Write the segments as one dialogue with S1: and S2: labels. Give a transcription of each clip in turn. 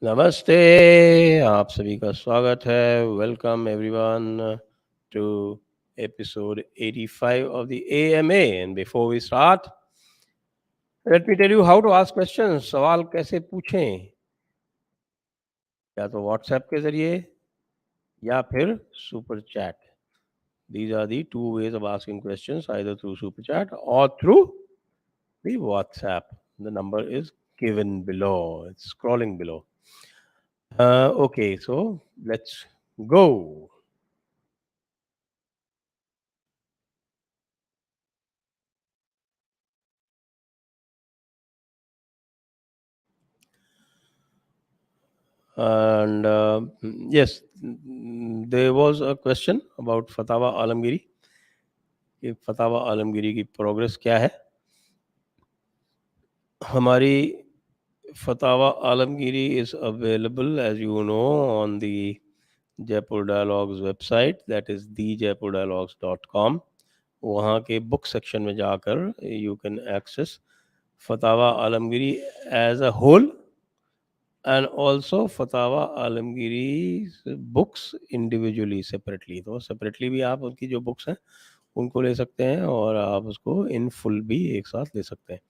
S1: नमस्ते, आप सभी का स्वागत है। Welcome everyone to episode 85 of the AMA. And before we start, let me tell you how to ask questions. सवाल कैसे पूछें, या तो व्हाट्सएप के जरिए या फिर super chat. These are the two ways of asking questions, either through super chat or through the WhatsApp. The number is given below. It's scrolling below. Okay, so let's go. And yes, there was a question about फतावा Alamgiri कि फतावा आलमगीरी की progress क्या है. हमारी फतावा Alamgiri is available, as you know, on the Jaipur Dialogues website, that is thejaipurdialogues.com. वहाँ के book section में जाकर you can access फतावा Alamgiri as a whole and also फतावा Alamgiri books individually separately. तो सेपरेटली भी आप उनकी जो बुक्स हैं उनको ले सकते हैं और आप उसको इन फुल भी एक साथ ले सकते हैं.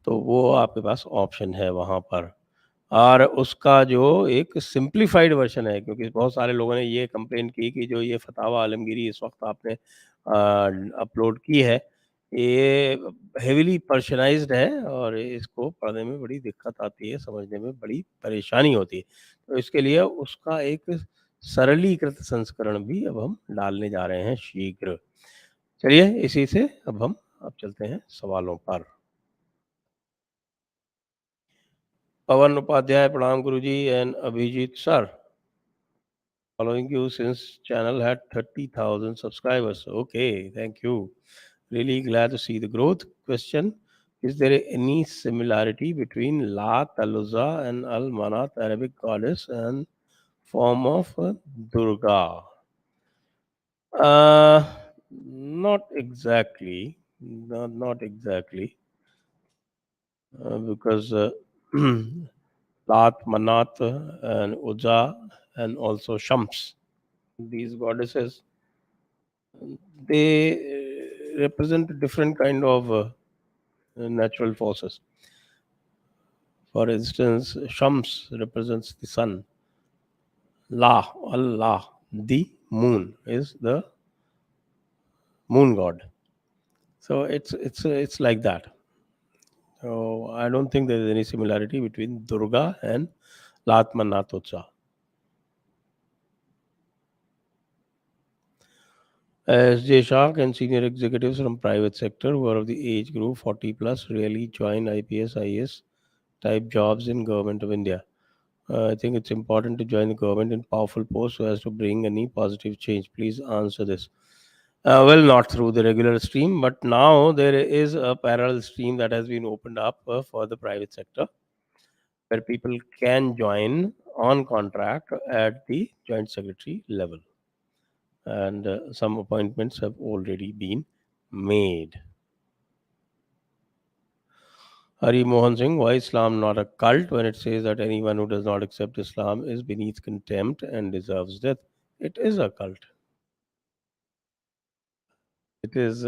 S1: तो वो आपके पास ऑप्शन है वहाँ पर. और उसका जो एक सिंप्लीफाइड वर्जन है, क्योंकि बहुत सारे लोगों ने ये कंप्लेन की कि जो ये फतावा आलमगीरी इस वक्त आपने अपलोड की है, ये हेविली पर्सनाइज्ड है और इसको पढ़ने में बड़ी दिक्कत आती है, समझने में बड़ी परेशानी होती है. तो इसके लिए उसका एक सरलीकृत संस्करण भी अब हम डालने जा रहे हैं शीघ्र. चलिए इसी से अब चलते हैं सवालों पर. पवन उपाध्याय, प्रणाम Guruji and Abhijeet sir. Following you since channel had 30,000 subscribers. Okay, thank you. Really glad to see the growth. Question: is there any similarity between Lat, Al-Uzza and Al-Manat, Arabic goddess and form of Durga? Uh, Not exactly. Not exactly. Because Lat, Manat, and Uzza, and also Shams, these goddesses, they represent different kind of natural forces. For instance, Shams represents the sun. Allah, the moon, is the moon god. So it's like that. So I don't think there is any similarity between Durga and Lat, Manat, Uzza. As Jay Shah and senior executives from private sector who are of the age group 40 plus really join IPS, IAS type jobs in government of India. I think it's important to join the government in powerful posts so as to bring any positive change. Please answer this. Well, not through the regular stream, but now there is a parallel stream that has been opened up for the private sector, where people can join on contract at the joint secretary level. And some appointments have already been made. Hari Mohan Singh, why Islam not a cult when it says that anyone who does not accept Islam is beneath contempt and deserves death? It is a cult. It is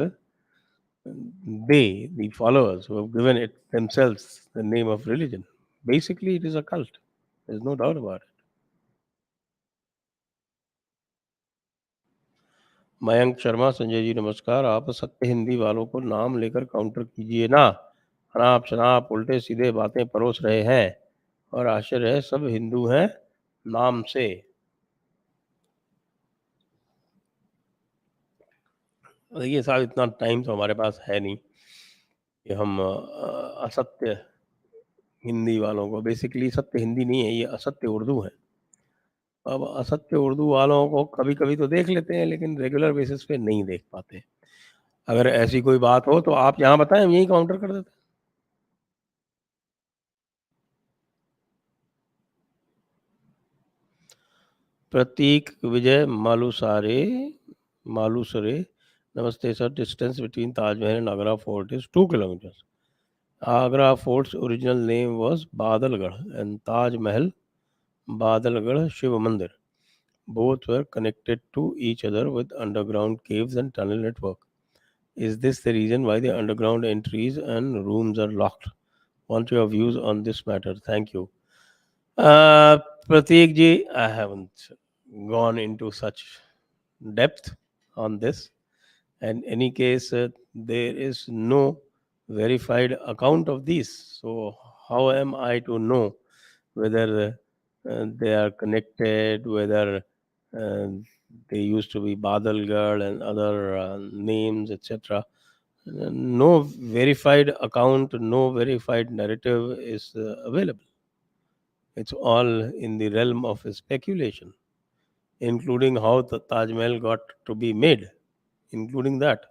S1: the followers, who have given it themselves the name of religion. Basically, it is a cult. There's no doubt about it. Mayank Sharma, Sanjay ji नमस्कार. आप सत्य हिंदी वालों को नाम लेकर counter कीजिए ना. अनाप शनाप उल्टे सीधे बातें परोस रहे हैं और आश्चर्य है सब हिंदू हैं नाम से. देखिए साहब, इतना टाइम तो हमारे पास है नहीं कि हम असत्य हिंदी वालों को, बेसिकली सत्य हिंदी नहीं है, ये असत्य उर्दू है. अब असत्य उर्दू वालों को कभी कभी तो देख लेते हैं, लेकिन रेगुलर बेसिस पे नहीं देख पाते. अगर ऐसी कोई बात हो तो आप यहाँ बताएं, हम यही काउंटर कर देते हैं. प्रतीक विजय मालूसरे, नमस्ते sir. Distance between Taj Mahal and Agra fort is 2 kilometers. Agra fort's original name was Badalgarh and Taj Mahal Badalgarh Shiva Mandir. Both were connected to each other with underground caves and tunnel network. Is this the reason why the underground entries and rooms are locked? Want your views on this matter? Thank you. Uh, Prateek ji, I haven't gone into such depth on this. In any case, there is no verified account of these. So, how am I to know whether they are connected, whether uh, they used to be Badal Girl and other names, etc.? No verified account, no verified narrative is available. It's all in the realm of speculation, including how the Taj Mahal got to be made, including that.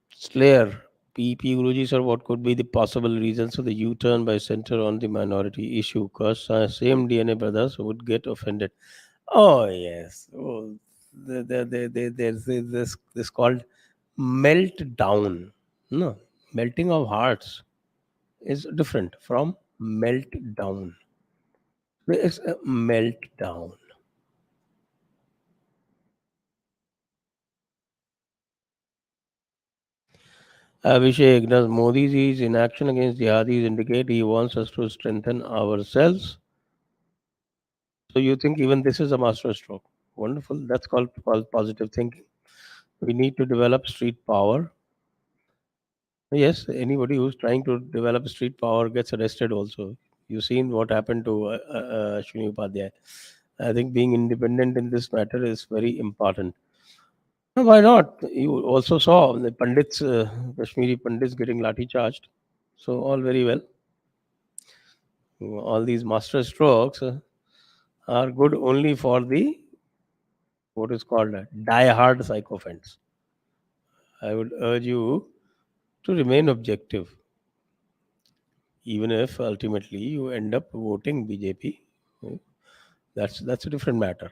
S1: Slayer, PP Guruji, sir, what could be the possible reasons for the U-turn by center on the minority issue? Because same DNA brothers would get offended. Oh yes, oh, there's this called meltdown. No, melting of hearts is different from meltdown. There is a meltdown. Abhishek, does Modi's inaction against jihadis indicate he wants us to strengthen ourselves? So you think even this is a master stroke? Wonderful. That's called positive thinking. We need to develop street power. Yes, anybody who's trying to develop street power gets arrested also. You've seen what happened to Ashwini Upadhyay. I think being independent in this matter is very important. Why not? You also saw the Pandits, Kashmiri Pandits getting lathi charged. So all very well. All these master strokes are good only for the what is called die-hard sycophants. I would urge you to remain objective, even if ultimately you end up voting BJP. uh, that's a different matter.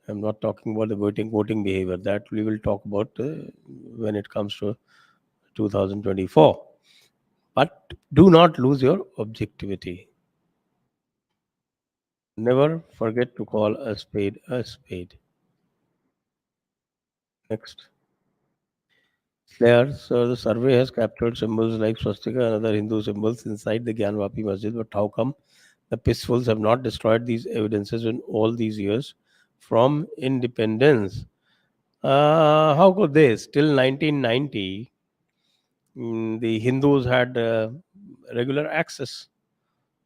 S1: I'm not talking about the voting behavior. That we will talk about when it comes to 2024. But do not lose your objectivity. Never forget to call a spade a spade. Next. There, so the survey has captured symbols like swastika and other Hindu symbols inside the Gyanvapi Masjid. But how come the peacefuls have not destroyed these evidences in all these years from independence? How could they? Still 1990, the Hindus had regular access.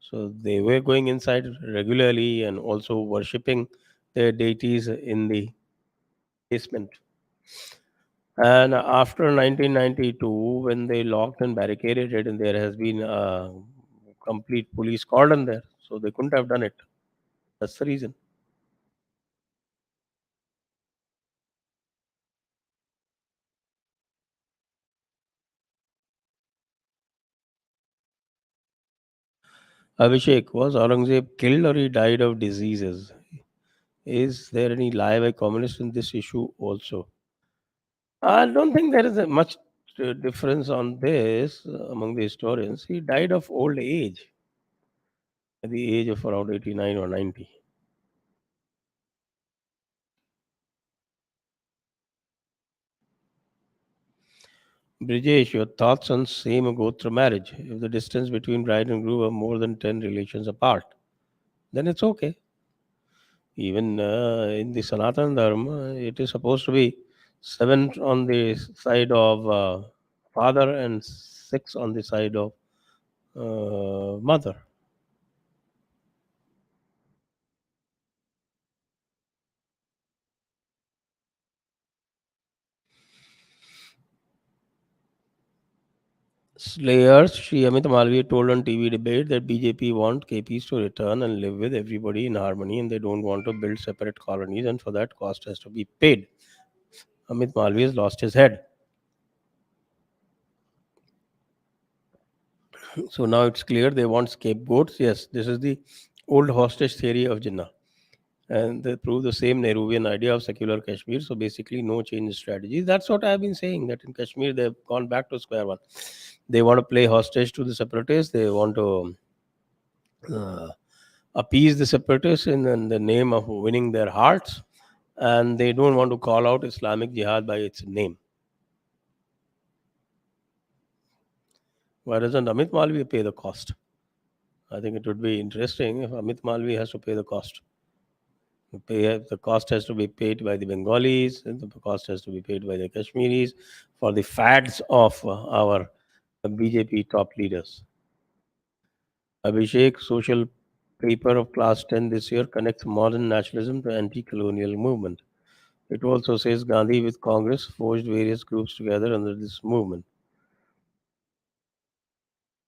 S1: So they were going inside regularly and also worshipping their deities in the basement. And after 1992, when they locked and barricaded it, and there has been a complete police cordon there, so they couldn't have done it. That's the reason. Abhishek, was Aurangzeb killed or he died of diseases? Is there any lie by communists in this issue also? I don't think there is a much difference on this among the historians. He died of old age at the age of around 89 or 90. Brijesh, your thoughts on same Gotra marriage? If the distance between bride and groom are more than 10 relations apart, then it's okay. Even in the Sanatan Dharma, it is supposed to be seven on the side of father and six on the side of mother. Slayers, Shri Amit Malviya told on TV debate that BJP want KPs to return and live with everybody in harmony and they don't want to build separate colonies and for that cost has to be paid. Amit Malviya has lost his head. So now it's clear they want scapegoats. Yes, this is the old hostage theory of Jinnah. And they prove the same Nehruvian idea of secular Kashmir. So basically, no change in strategy. That's what I've been saying, that in Kashmir they've gone back to square one. They want to play hostage to the separatists. They want to uh, appease the separatists in the name of winning their hearts, and they don't want to call out Islamic Jihad by its name. Why doesn't Amit Malvi pay the cost? I think it would be interesting if Amit Malvi has to pay the cost. The cost has to be paid by the Bengalis, and the cost has to be paid by the Kashmiris for the fads of our BJP top leaders. Abhishek, social paper of class 10 this year connects modern nationalism to anti-colonial movement. It also says Gandhi with Congress forged various groups together under this movement.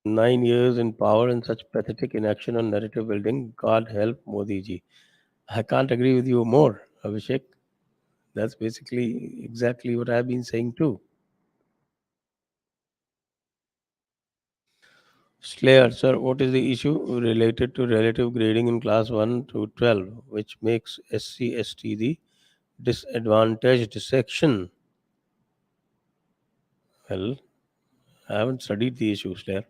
S1: 9 years in power and such pathetic inaction on narrative building. God help Modi ji. I can't agree with you more, Abhishek. That's basically exactly what I've been saying too. Slayer, sir, what is the issue related to relative grading in class 1 to 12, which makes SC/ST the disadvantaged section? Well, I haven't studied the issue, Slayer.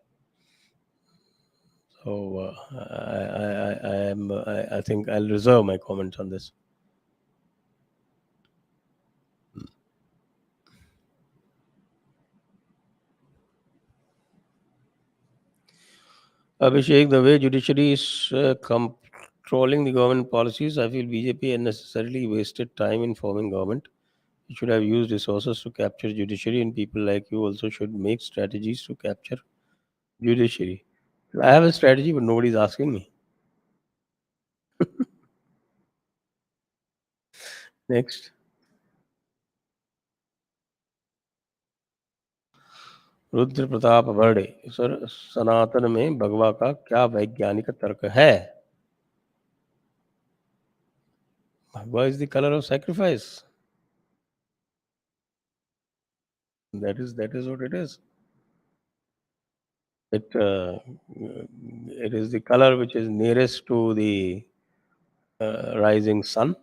S1: So I think I'll reserve my comments on this. Abhishek, the way judiciary is controlling the government policies, I feel BJP unnecessarily wasted time in forming government. It should have used resources to capture judiciary, and people like you also should make strategies to capture judiciary. I have a strategy, but nobody's asking me. Next, Rudra Pratap Barde sir, Sanatan में भगवा का क्या वैज्ञानिक तर्क है? Bhagwa is the color of sacrifice. That is what it is. It is the color which is nearest to the rising sun.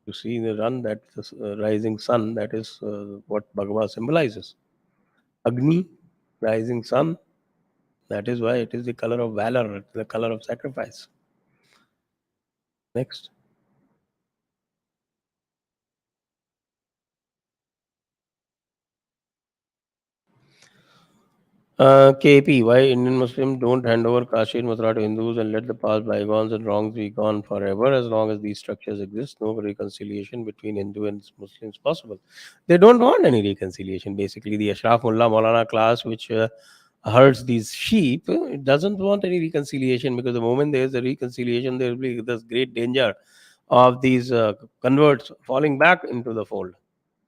S1: You see the run that the rising sun. That is what Bhagwa symbolizes. Agni, rising sun. That is why it is the color of valor, the color of sacrifice. Next. KP, why Indian Muslims don't hand over Kashi and Mathura to Hindus and let the past bygones and wrongs be gone forever? As long as these structures exist, no reconciliation between Hindu and Muslims possible. They don't want any reconciliation. Basically, the Ashraf Mullah Maulana class, which herds these sheep, it doesn't want any reconciliation, because the moment there is a reconciliation, there will be this great danger of these converts falling back into the fold.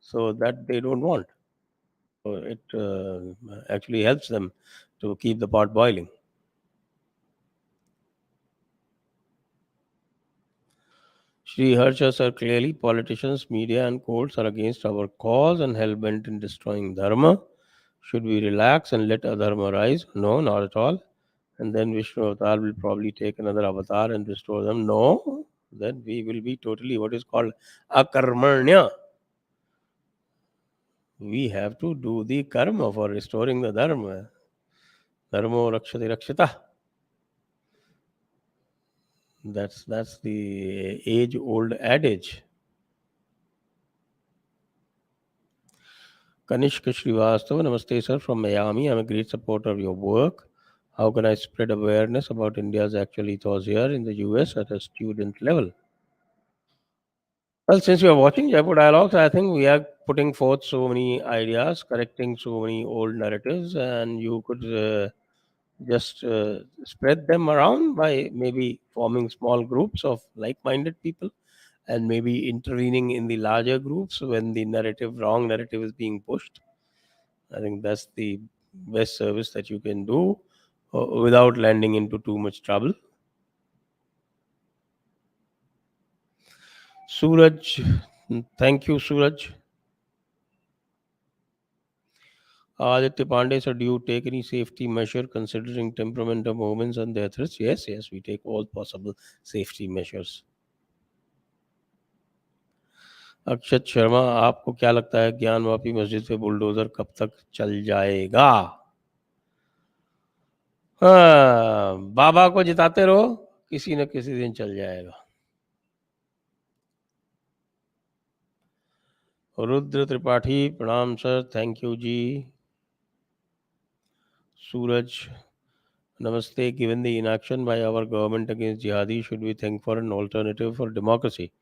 S1: So that they don't want. So it actually helps them to keep the pot boiling. Shri Harsha sir, clearly politicians, media, and courts are against our cause and hell bent in destroying Dharma. Should we relax and let Adharma rise? No, not at all. And then Vishnu Avatar will probably take another avatar and restore them. No, then we will be totally what is called akarmarnya. We have to do the karma for restoring the Dharma. Dharmo rakshati rakshita. That's the age-old adage. Kanishka Srivastava, Namaste sir from Miami. I'm a great supporter of your work. How can I spread awareness about India's actual ethos here in the US at a student level? Well, since you are watching Jaipur Dialogues, I think we are putting forth so many ideas, correcting so many old narratives, and you could just spread them around by maybe forming small groups of like-minded people, and maybe intervening in the larger groups when the wrong narrative is being pushed. I think that's the best service that you can do without landing into too much trouble. Suraj, thank you, Suraj. Aditya Pandey, sir, do you take any safety measure considering temperament of movements and their threats? Yes, yes, we take all possible safety measures. अक्षत शर्मा, आपको क्या लगता है ज्ञान वापी मस्जिद पे bulldozer कब तक चल जाएगा? हाँ, बाबा को जिताते रहो, किसी न किसी दिन चल जाएगा। रुद्र त्रिपाठी, प्रणाम sir, thank you ji. Suraj, namaste. Given the inaction by our government against jihadi, should we think for an alternative for democracy?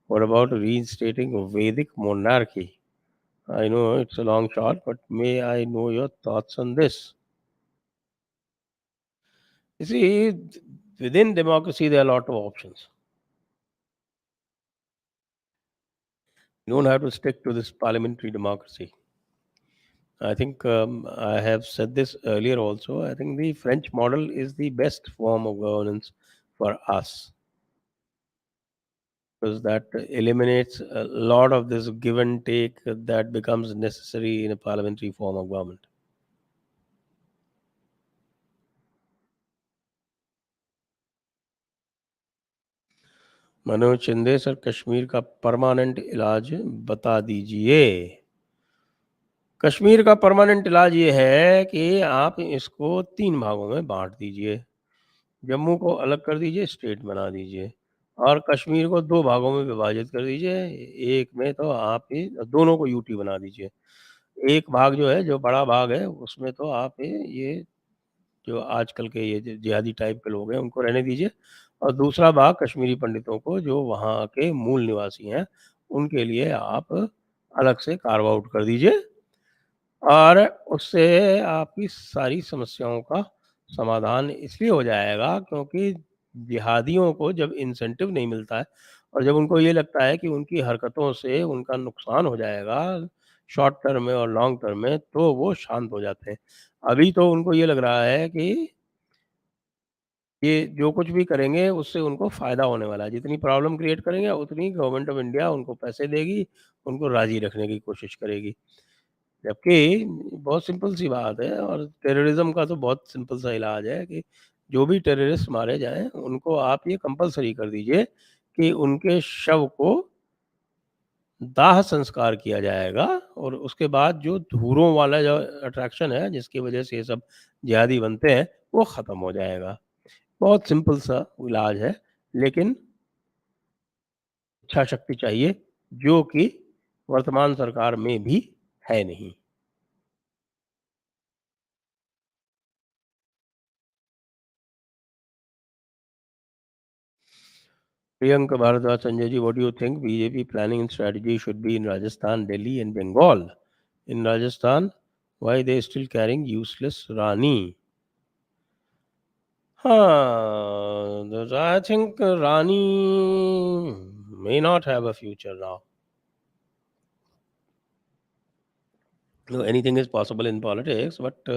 S1: What about reinstating Vedic monarchy? I know it's a long shot, but may I know your thoughts on this? You see, within democracy, there are a lot of options. You don't have to stick to this parliamentary democracy. I think I have said this earlier also. I think the French model is the best form of governance for us, because that eliminates a lot of this give and take that becomes necessary in a parliamentary form of government. Manoj Shinde sir, Kashmir का permanent इलाज बता दीजिए। कश्मीर का permanent इलाज ये है कि आप इसको 3 भागों में बाँट दीजिए। जम्मू को अलग कर दीजिए, स्टेट बना दीजिए, और कश्मीर को 2 भागों में विभाजित कर दीजिए। एक में तो आप ही दोनों को यूटी बना दीजिए। एक भाग जो है, जो बड़ा भाग है, उसमें तो आप ये जो आजकल के ये जिहादी टाइप के लोग हैं, उनको रहने दीजिए, और दूसरा भाग कश्मीरी पंडितों को, जो वहाँ के मूल निवासी हैं, उनके लिए आप अलग से कार्व आउट कर दीजिए, और उससे आपकी सारी समस्याओं का समाधान इसलिए हो जाएगा क्योंकि जिहादियों को जब इंसेंटिव नहीं मिलता है, और जब उनको ये लगता है कि उनकी हरकतों से उनका नुकसान हो जाएगा शॉर्ट टर्म में और लॉन्ग टर्म में, तो वो शांत हो जाते हैं। अभी तो उनको ये लग रहा है कि ये जो कुछ भी करेंगे उससे उनको फ़ायदा होने वाला है। जितनी प्रॉब्लम क्रिएट करेंगे उतनी गवर्नमेंट ऑफ इंडिया उनको पैसे देगी, उनको राज़ी रखने की कोशिश करेगी। जबकि बहुत सिंपल सी बात है, और टेररिज़्म का तो बहुत सिंपल सा इलाज है कि जो भी टेररिस्ट मारे जाएँ, उनको आप ये कंपल्सरी कर दीजिए कि उनके शव को दाह संस्कार किया जाएगा, और उसके बाद जो धूरों वाला जो अट्रैक्शन है, जिसकी वजह से ये सब जिहादी बनते हैं, वो ख़त्म हो जाएगा। बहुत सिंपल सा इलाज है, लेकिन इच्छा शक्ति चाहिए, जो कि वर्तमान सरकार में भी है नहीं। Priyanka Bharadwaj, Sanjay ji, what do you think BJP planning and strategy should be in Rajasthan, Delhi and Bengal? In Rajasthan, why they still carrying useless Rani? I think Rani may not have a future now. No, anything is possible in politics, but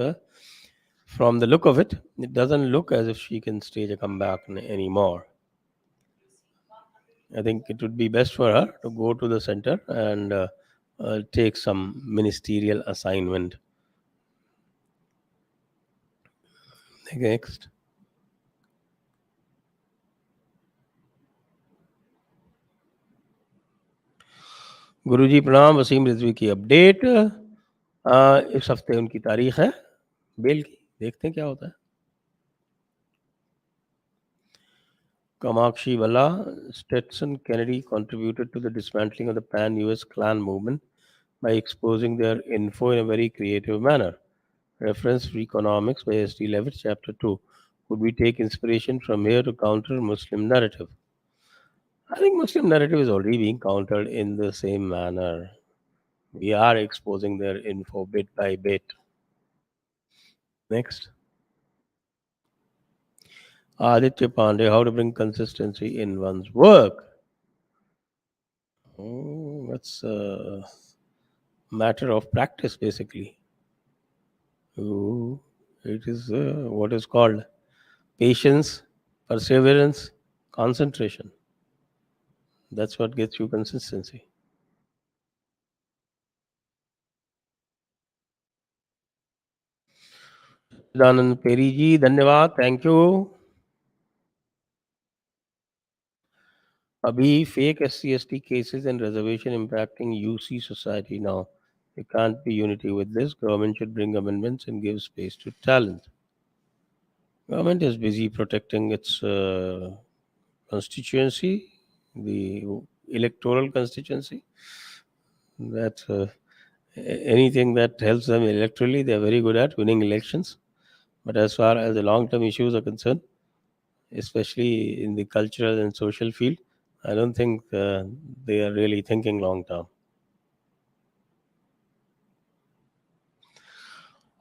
S1: from the look of it, it doesn't look as if she can stage a comeback anymore. I think it would be best for her to go to the center and take some ministerial assignment. Next. गुरुजी प्रणाम, वसीम रिजवी की update. इस हफ्ते उनकी तारीख है bell की, देखते हैं क्या होता है। Kamakshi Valla, Stetson Kennedy contributed to the dismantling of the pan-US Klan movement by exposing their info in a very creative manner. Reference Freakonomics by S.D. Levitt, Chapter 2. Could we take inspiration from here to counter Muslim narrative? I think Muslim narrative is already being countered in the same manner. We are exposing their info bit by bit. Next. Aditya Pandey, how to bring consistency in one's work. That's a matter of practice, basically. It is what is called patience, perseverance, concentration. That's what gets you consistency. Danand Peri ji, धन्यवाद, thank you. अभी fake SC/ST cases and reservation impacting UC society now. There can't be unity with this. Government should bring amendments and give space to talent. Government is busy protecting its constituency, the electoral constituency. That anything that helps them electorally, they are very good at winning elections. But as far as the long-term issues are concerned, especially in the cultural and social field, I don't think they are really thinking long term.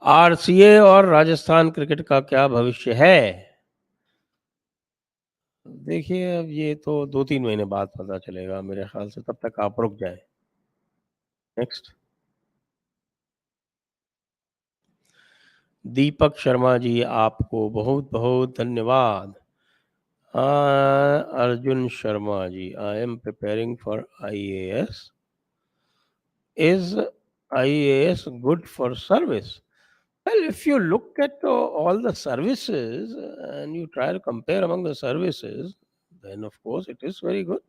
S1: RCA और Rajasthan cricket का क्या भविष्य है? देखिए, अब ये तो 2-3 महीने बाद पता चलेगा मेरे ख्याल से, तब तक आप रुक जाएँ। नेक्स्ट। दीपक शर्मा जी, आपको बहुत-बहुत धन्यवाद। Arjun Sharma ji, I am preparing for IAS. Is IAS good for service? Well, if you look at all the services and you try to compare among the services, then of course it is very good.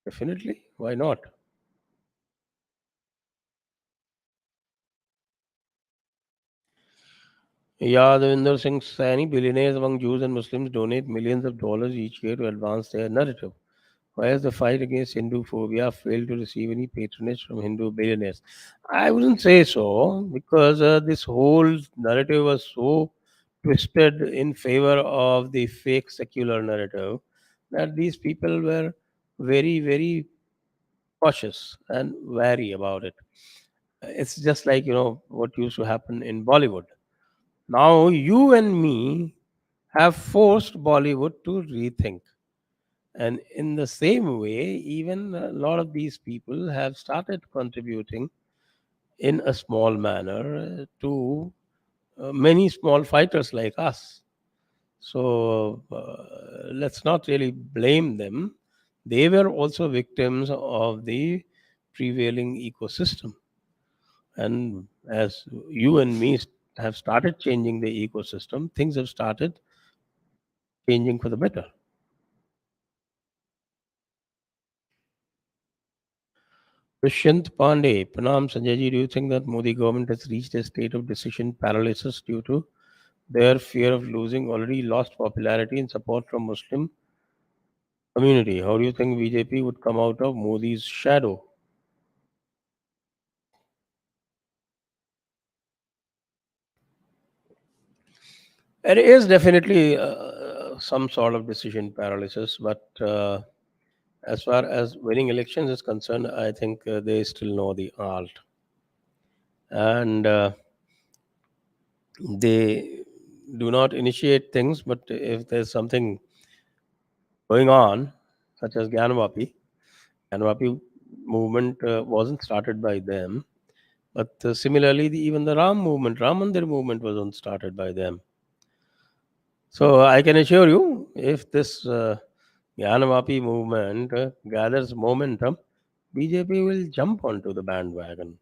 S1: Definitely. Why not? Yadavinder Singh Saini, billionaires among Jews and Muslims donate millions of dollars each year to advance their narrative. Why has the fight against Hindu phobia failed to receive any patronage from Hindu billionaires? I wouldn't say so, because this whole narrative was so twisted in favor of the fake secular narrative that these people were very, very cautious and wary about it. It's just like, what used to happen in Bollywood. Now, you and me have forced Bollywood to rethink. And in the same way, even a lot of these people have started contributing in a small manner to many small fighters like us. So let's not really blame them. They were also victims of the prevailing ecosystem. And as you and me have started changing the ecosystem, things have started changing for the better. Prashant Pandey, Pranam Sanjay ji, do you think that Modi government has reached a state of decision paralysis due to their fear of losing already lost popularity and support from Muslim community? How do you think BJP would come out of Modi's shadow? It is definitely some sort of decision paralysis, but as far as winning elections is concerned, I think they still know the art, and they do not initiate things. But if there's something going on, such as Gyanvapi movement wasn't started by them, but similarly, even the Ram Mandir movement wasn't started by them. So I can assure you, if this Gyanvapi movement gathers momentum, BJP will jump onto the bandwagon.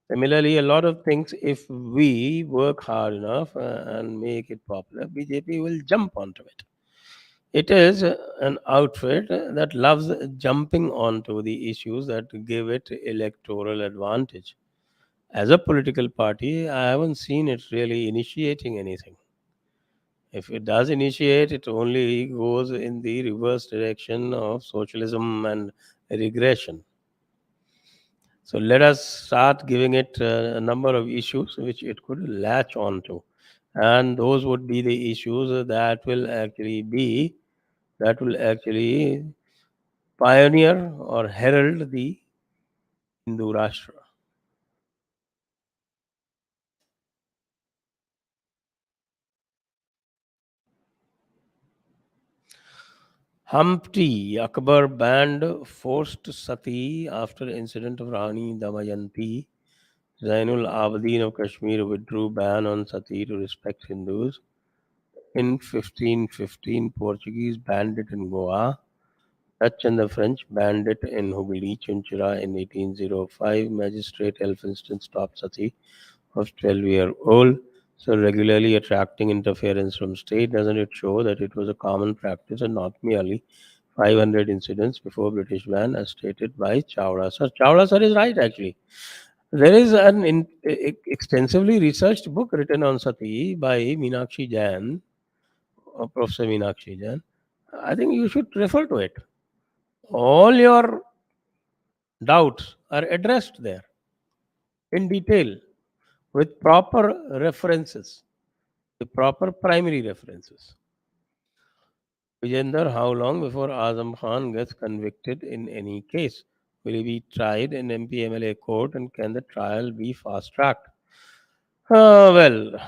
S1: Similarly, a lot of things, if we work hard enough and make it popular, BJP will jump onto it. It is an outfit that loves jumping onto the issues that give it electoral advantage. As a political party, I haven't seen it really initiating anything. If it does initiate, it only goes in the reverse direction of socialism and regression. So let us start giving it a number of issues which it could latch on to. And those would be the issues that will actually pioneer or herald the Hindu Rashtra. Humpty Akbar banned forced sati after incident of Rani Damayanti. Zainul Abidin of Kashmir withdrew ban on sati to respect Hindus. In 1515, Portuguese banned it in Goa. Dutch and the French banned it in Hubli, Chinchilla in 1805. Magistrate Elphinstone stopped sati of 12-year-old. So regularly attracting interference from state, doesn't it show that it was a common practice and not merely 500 incidents before British ban, as stated by Chawla sir? Chawla sir is right, actually. There is an extensively researched book written on Sati by Meenakshi Jain, Professor Meenakshi Jain. I think you should refer to it. All your doubts are addressed there in detail with proper references, with proper primary references. Vijender, how long before Azam Khan gets convicted in any case? Will he be tried in MPMLA court and can the trial be fast tracked? Well,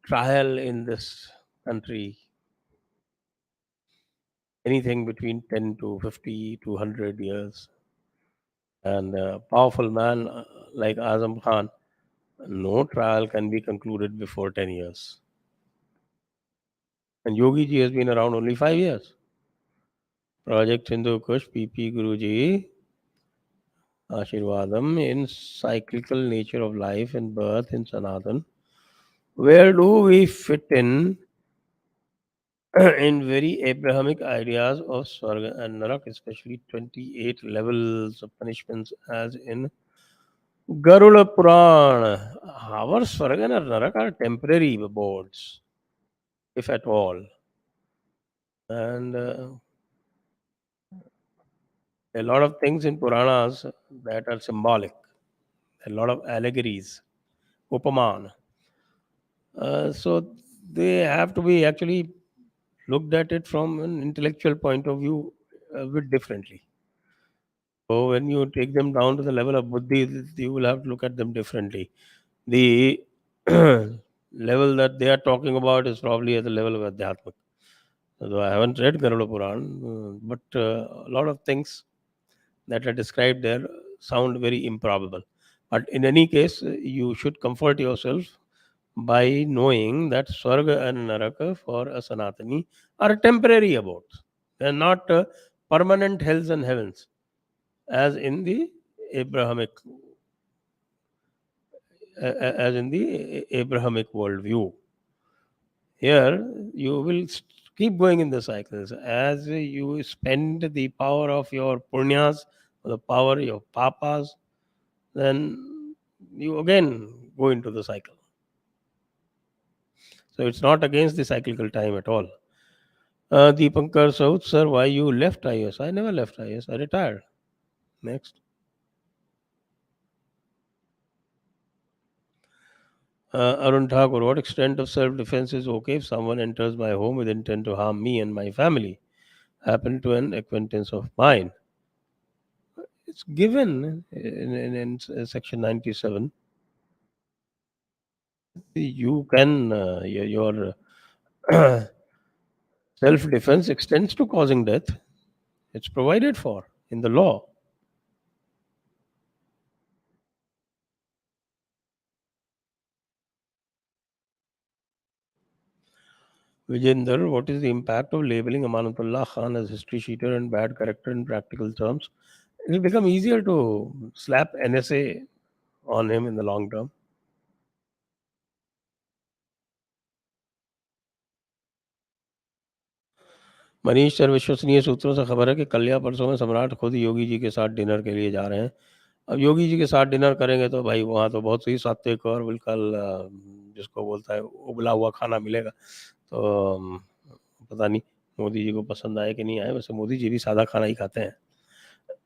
S1: trial in this country, anything between 10 to 50 to 100 years. And a powerful man like Azam Khan, no trial can be concluded before 10 years. And Yogi ji has been around only 5 years. Project Hindu Kush, PP Guruji, Ashirvadam, in cyclical nature of life and birth in Sanatan. Where do we fit in in very Abrahamic ideas of Swarga and Narak, especially 28 levels of punishments as in Garuda Puran? Our Swarga and Narak are temporary boards, if at all. And a lot of things in Puranas that are symbolic, a lot of allegories, upaman. So they have to be actually looked at it from an intellectual point of view a bit differently. So when you take them down to the level of buddhi, you will have to look at them differently. The level that they are talking about is probably at the level of Adhyatma. Although I haven't read Garuda Puran, but a lot of things that are described there sound very improbable. But in any case, you should comfort yourself by knowing that Swarga and Naraka for a Sanatani are temporary abodes. They are not permanent hells and heavens, as in the Abrahamic, as in the Abrahamic worldview. Here, you will keep going in the cycles as you spend the power of your punyas, the power of your papas, then you again go into the cycle. So it's not against the cyclical time at all. Deepankar Saud, sir, why you left IS? I never left IS. I retired. Next. Arun Thakur, what extent of self-defense is okay if someone enters my home with intent to harm me and my family? Happened to an acquaintance of mine. It's given in section 97. You can, your self-defense extends to causing death. It's provided for in the law. Vijender, what is the impact of labeling Amanatullah Khan as history cheater and bad character in practical terms? It will become easier to slap NSA on him in the long term. Manish sir, विश्वसनीय सूत्रों से खबर है कि कल या परसों में सम्राट खुद योगी जी के साथ डिनर के लिए जा रहे हैं। अब योगी जी के साथ डिनर करेंगे तो भाई वहाँ तो बहुत ही सात्विक और बिल्कुल जिसको बोलता है उबला हुआ खाना मिलेगा। तो पता नहीं मोदी जी को पसंद आए कि नहीं आए। वैसे मोदी जी भी सादा खाना ही खाते हैं।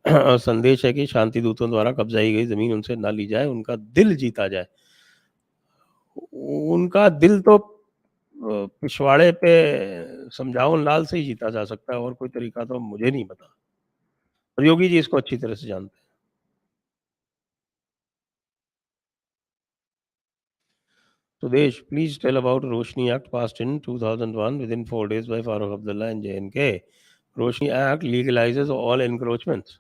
S1: और संदेश है कि शांति दूतों द्वारा कब्जाई गई जमीन उनसे ना ली जाए, उनका दिल जीता जाए। उनका दिल तो पिछवाड़े पे समझाओ लाल से ही जीता जा सकता है, और कोई तरीका तो मुझे नहीं पता। और योगी जी इसको अच्छी तरह से जानते हैं। Sudesh, please tell about Roshni Act passed in 2001 within 4 days by Farooq Abdullah and J&K. Roshni Act legalizes all encroachments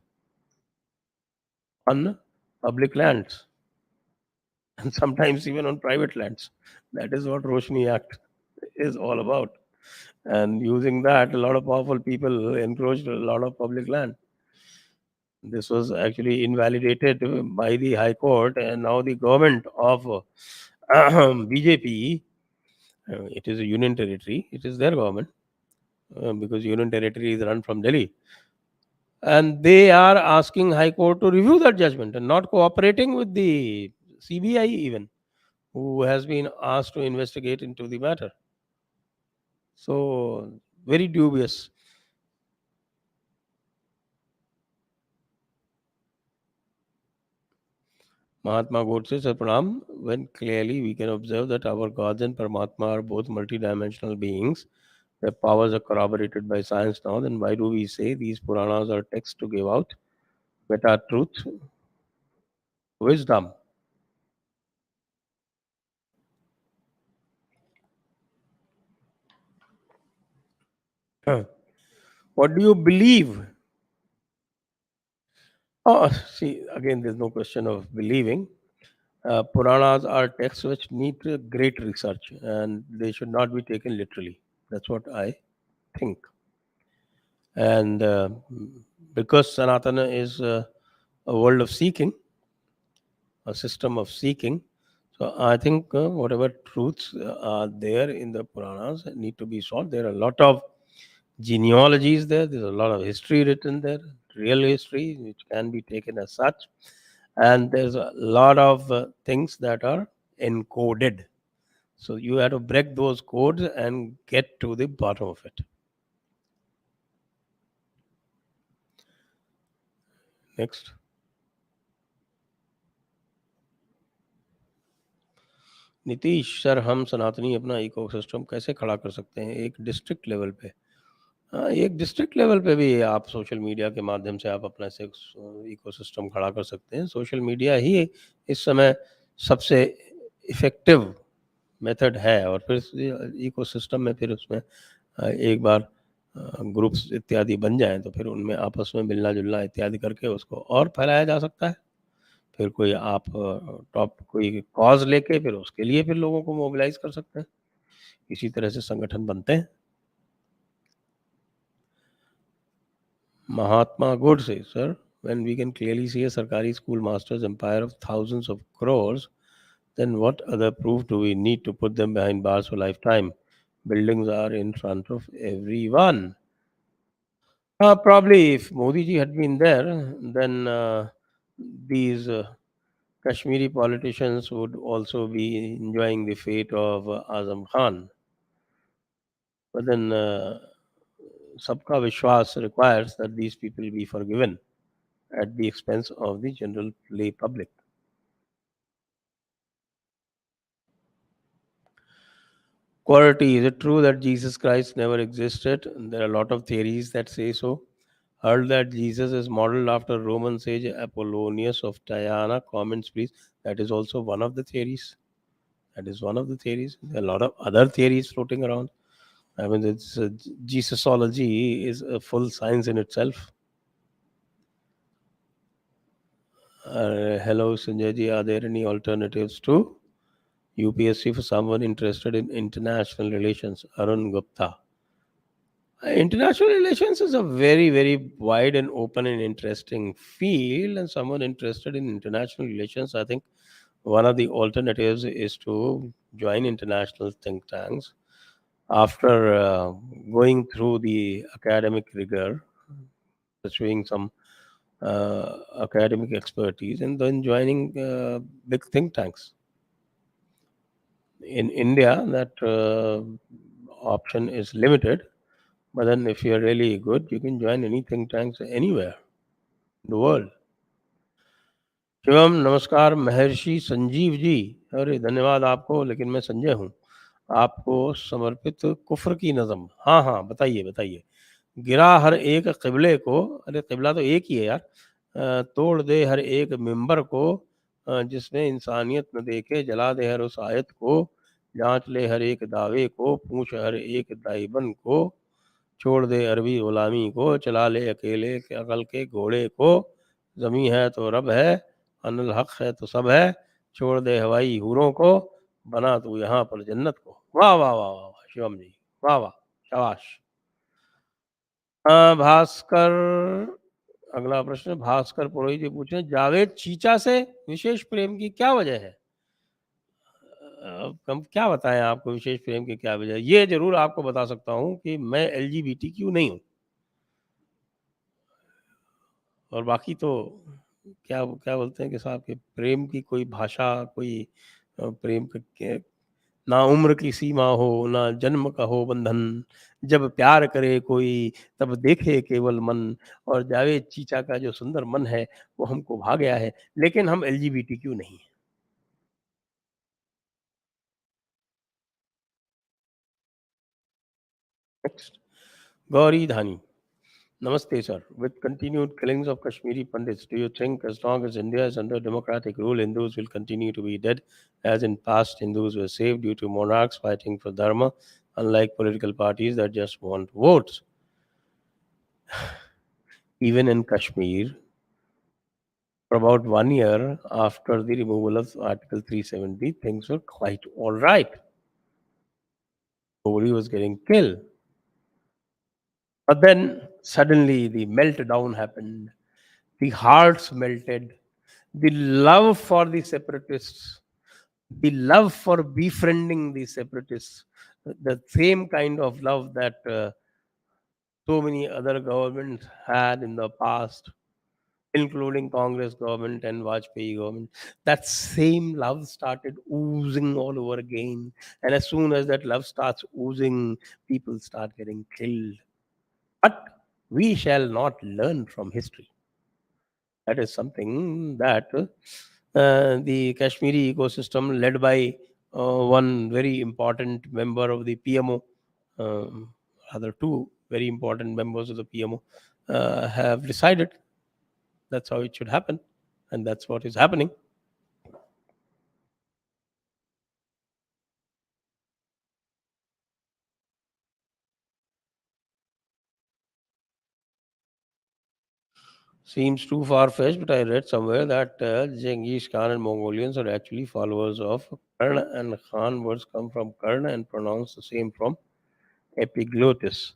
S1: on public lands and sometimes even on private lands. That is what Roshni Act is all about. And using that, a lot of powerful people encroached a lot of public land. This was actually invalidated by the High Court, and now the government of BJP, it is a union territory, it is their government, because union territory is run from Delhi. And they are asking High Court to review that judgment and not cooperating with the CBI even, who has been asked to investigate into the matter. So very dubious. Mahatma Godse said, Pranam, when clearly we can observe that our gods and Paramatma are both multidimensional beings, their powers are corroborated by science now, then why do we say these Puranas are texts to give out better truth, wisdom? Huh. What do you believe? Oh, see, again, there's no question of believing. Puranas are texts which need great research and they should not be taken literally. That's what I think. And because Sanatana is a world of seeking, a system of seeking, so I think whatever truths are there in the Puranas need to be sought. There are a lot of genealogies there, there's a lot of history written there, real history, which can be taken as such. And there's a lot of things that are encoded. So you have to break those codes and get to the bottom of it. Next. Nitish sir, हम सनातनी अपना eco system कैसे खड़ा कर सकते हैं एक district level पे? हाँ, एक डिस्ट्रिक्ट लेवल पे भी आप सोशल मीडिया के माध्यम से आप अपना ऐसे इको सिस्टम खड़ा कर सकते हैं। सोशल मीडिया ही इस समय सबसे इफ़ेक्टिव मेथड है। और फिर इको सिस्टम में फिर उसमें एक बार ग्रुप्स इत्यादि बन जाएँ तो फिर उनमें आपस में मिलना-जुलना इत्यादि करके उसको और फैलाया जा सकता है। फिर कोई आप टॉप कोई कॉज़ लेके फिर उसके लिए फिर लोगों को मोबिलाइज़ कर सकते हैं। इसी तरह से संगठन बनते हैं। Mahatma Godse, sir, when we can clearly see a Sarkari schoolmaster's empire of thousands of crores, then what other proof do we need to put them behind bars for lifetime? Buildings are in front of everyone. Probably if Modi ji had been there, then these Kashmiri politicians would also be enjoying the fate of Azam Khan. But then Sabka Vishwas requires that these people be forgiven at the expense of the general lay public. Quality. Is it true that Jesus Christ never existed? There are a lot of theories that say so. Heard that Jesus is modeled after Roman sage Apollonius of Tyana. Comments, please. That is also one of the theories. That is one of the theories. There are a lot of other theories floating around. I mean, it's Jesusology is a full science in itself. Hello, Sanjay ji. Are there any alternatives to UPSC for someone interested in international relations? Arun Gupta. International relations is a very, very wide and open and interesting field. And someone interested in international relations, I think one of the alternatives is to join international think tanks. After going through the academic rigor, pursuing some academic expertise, and then joining big think tanks. In India, that option is limited. But then, if you're really good, you can join any think tanks anywhere in the world. Shivam नमस्कार महर्षि संजीव जी। अरे धन्यवाद आपको, लेकिन मैं संजय हूँ। आपको समर्पित कुफ्र की नज़म। हाँ हाँ, बताइए बताइए। गिरा हर एक क़िबले को, अरे क़िबला तो एक ही है यार। तोड़ दे हर एक मिंबर को, जिसमें इंसानियत न देखे, जला दे हर उस आयत को, जांच ले हर एक दावे को, पूछ हर एक दाइबन को, छोड़ दे अरबी गुलामी को, चला ले अकेले के अकल के घोड़े को, ज़मी है तो रब है, अनल हक है तो सब है, छोड़ दे हवाई हूरों को, बना तू यहाँ पर जन्नत को। वाह वाह वाह वाह वाह शिवम जी, वाह वाह, शाबाश। भास्कर, अगला प्रश्न भास्कर पुरोहित जी पूछे हैं, जावेद चीचा से विशेष प्रेम की क्या वजह है? हम क्या बताएं आपको विशेष प्रेम की क्या वजह है? ये जरूर आपको बता सकता हूँ कि मैं एलजीबीटीक्यू नहीं हूँ, और बाकी तो क्या क्या बोलते हैं कि साहब के प्रेम की कोई भाषा, कोई प्रेम ना उम्र की सीमा हो, ना जन्म का हो बंधन, जब प्यार करे कोई तब देखे केवल मन, और जावेद चीचा का जो सुंदर मन है वो हमको भा गया है, लेकिन हम एलजीबीटीक्यू नहीं है। Next, Gauri Dhani, Namaste, sir. With continued killings of Kashmiri Pandits, do you think as long as India is under democratic rule, Hindus will continue to be dead? As in past, Hindus were saved due to monarchs fighting for Dharma, unlike political parties that just want votes. Even in Kashmir, for about 1 year after the removal of Article 370, things were quite all right. Nobody was getting killed. But then suddenly the meltdown happened, the hearts melted, the love for the separatists, the love for befriending the separatists, the same kind of love that so many other governments had in the past, including Congress government and Vajpayee government. That same love started oozing all over again. And as soon as that love starts oozing, people start getting killed. But we shall not learn from history. That is something that the Kashmiri ecosystem, led by one very important member of the PMO, rather two very important members of the PMO, have decided that's how it should happen, and that's what is happening. Seems too far-fetched, but I read somewhere that Genghis Khan and Mongolians are actually followers of Karna, and Khan words come from Karna and pronounce the same from epiglottis.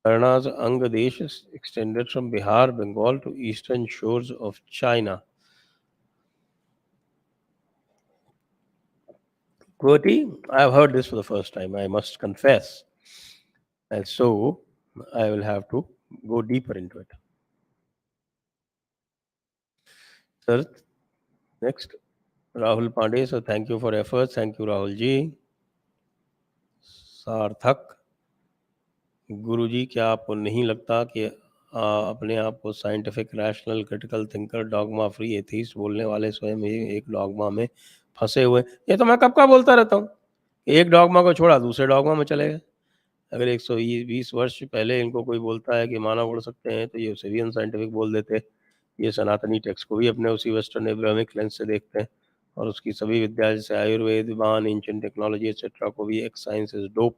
S1: Karna's Anga Desh is extended from Bihar, Bengal to eastern shores of China. Quoty, I have heard this for the first time, I must confess. And so I will have to go deeper into it. Sir, next, Rahul Pandey. So thank you for efforts. Thank you, Rahul ji. सार्थक, गुरुजी, क्या आपको नहीं लगता कि अपने आप को scientific, rational, critical thinker, dogma free atheist बोलने वाले स्वयं ही एक डॉगमा में फंसे हुए? ये तो मैं कब का बोलता रहता हूँ, एक डॉगमा को छोड़ा दूसरे डॉगमा में चले गए। अगर 120 वर्ष पहले इनको कोई बोलता है कि मानव उड़ सकते हैं, तो ये उसे भी अनसाइंटिफिक बोल देते। ये सनातनी टेक्स्ट को भी अपने उसी वेस्टर्न एब्राहमिक लेंस से देखते हैं, और उसकी सभी विद्या जैसे आयुर्वेद, विमान, एंशिएंट टेक्नोलॉजी एक्सेट्रा को भी x science is dope,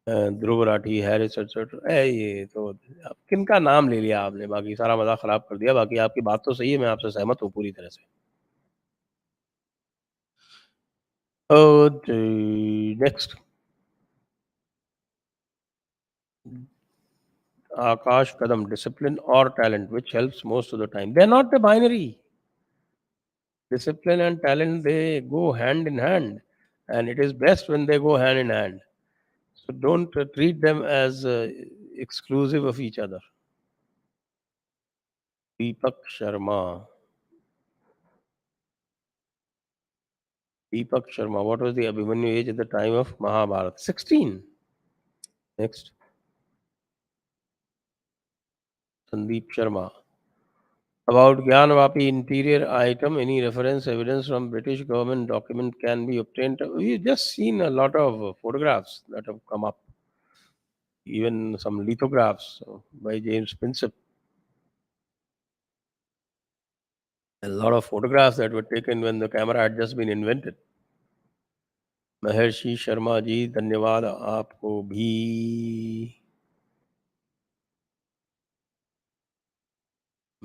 S1: Dhruv Rathee, Harris etcetera. ये तो अब किनका नाम ले लिया आपने, बाकी सारा मज़ाक खराब कर दिया। बाकी आपकी बात तो सही है, मैं आपसे सहमत हूँ पूरी तरह से। Next, Akash Kadam, discipline or talent, which helps most of the time? They're not the binary. Discipline and talent, they go hand in hand, and it is best when they go hand in hand. So don't treat them as exclusive of each other. Deepak Sharma. Deepak Sharma. What was the Abhimanyu age at the time of Mahabharata? 16. Next, Sandeep Sharma. About Gyanvapi interior item, any reference evidence from British government document can be obtained? We've just seen a lot of photographs that have come up, even some lithographs by James Prinsep. A lot of photographs that were taken when the camera had just been invented. महर्षि शर्मा जी, धन्यवाद आपको भी।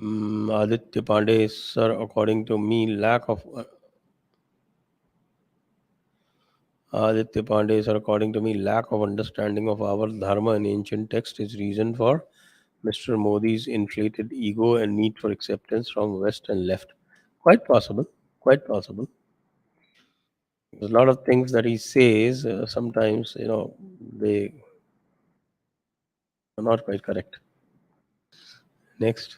S1: Aditya Pandey, sir, according to me, lack of Aditya Pandey, sir, according to me, lack of understanding of our Dharma and ancient text is reason for Mr. Modi's inflated ego and need for acceptance from West and left. Quite possible. Quite possible. There's a lot of things that he says, sometimes, they are not quite correct. Next.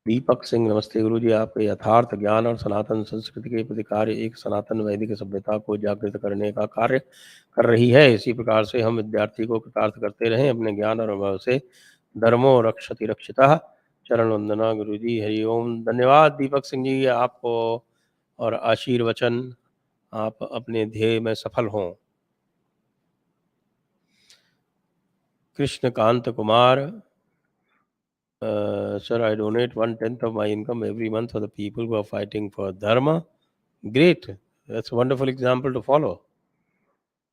S1: Deepak Singh, नमस्ते गुरु जी। आपके यथार्थ ज्ञान और सनातन संस्कृति के प्रति कार्य एक सनातन वैदिक सभ्यता को जागृत करने का कार्य कर रही है। इसी प्रकार से हम विद्यार्थी को कृतार्थ करते रहें। अपने ज्ञान और अनुभव से धर्मो रक्षति रक्षितः। चरण वंदना गुरु जी। हरि ओम। धन्यवाद दीपक सिंह जी आपको, और आशीर्वचन आप अपने ध्येय में सफल हों। Krishnakant Kumar, sir, I donate 1/10 of my income every month for the people who are fighting for Dharma. Great. That's a wonderful example to follow.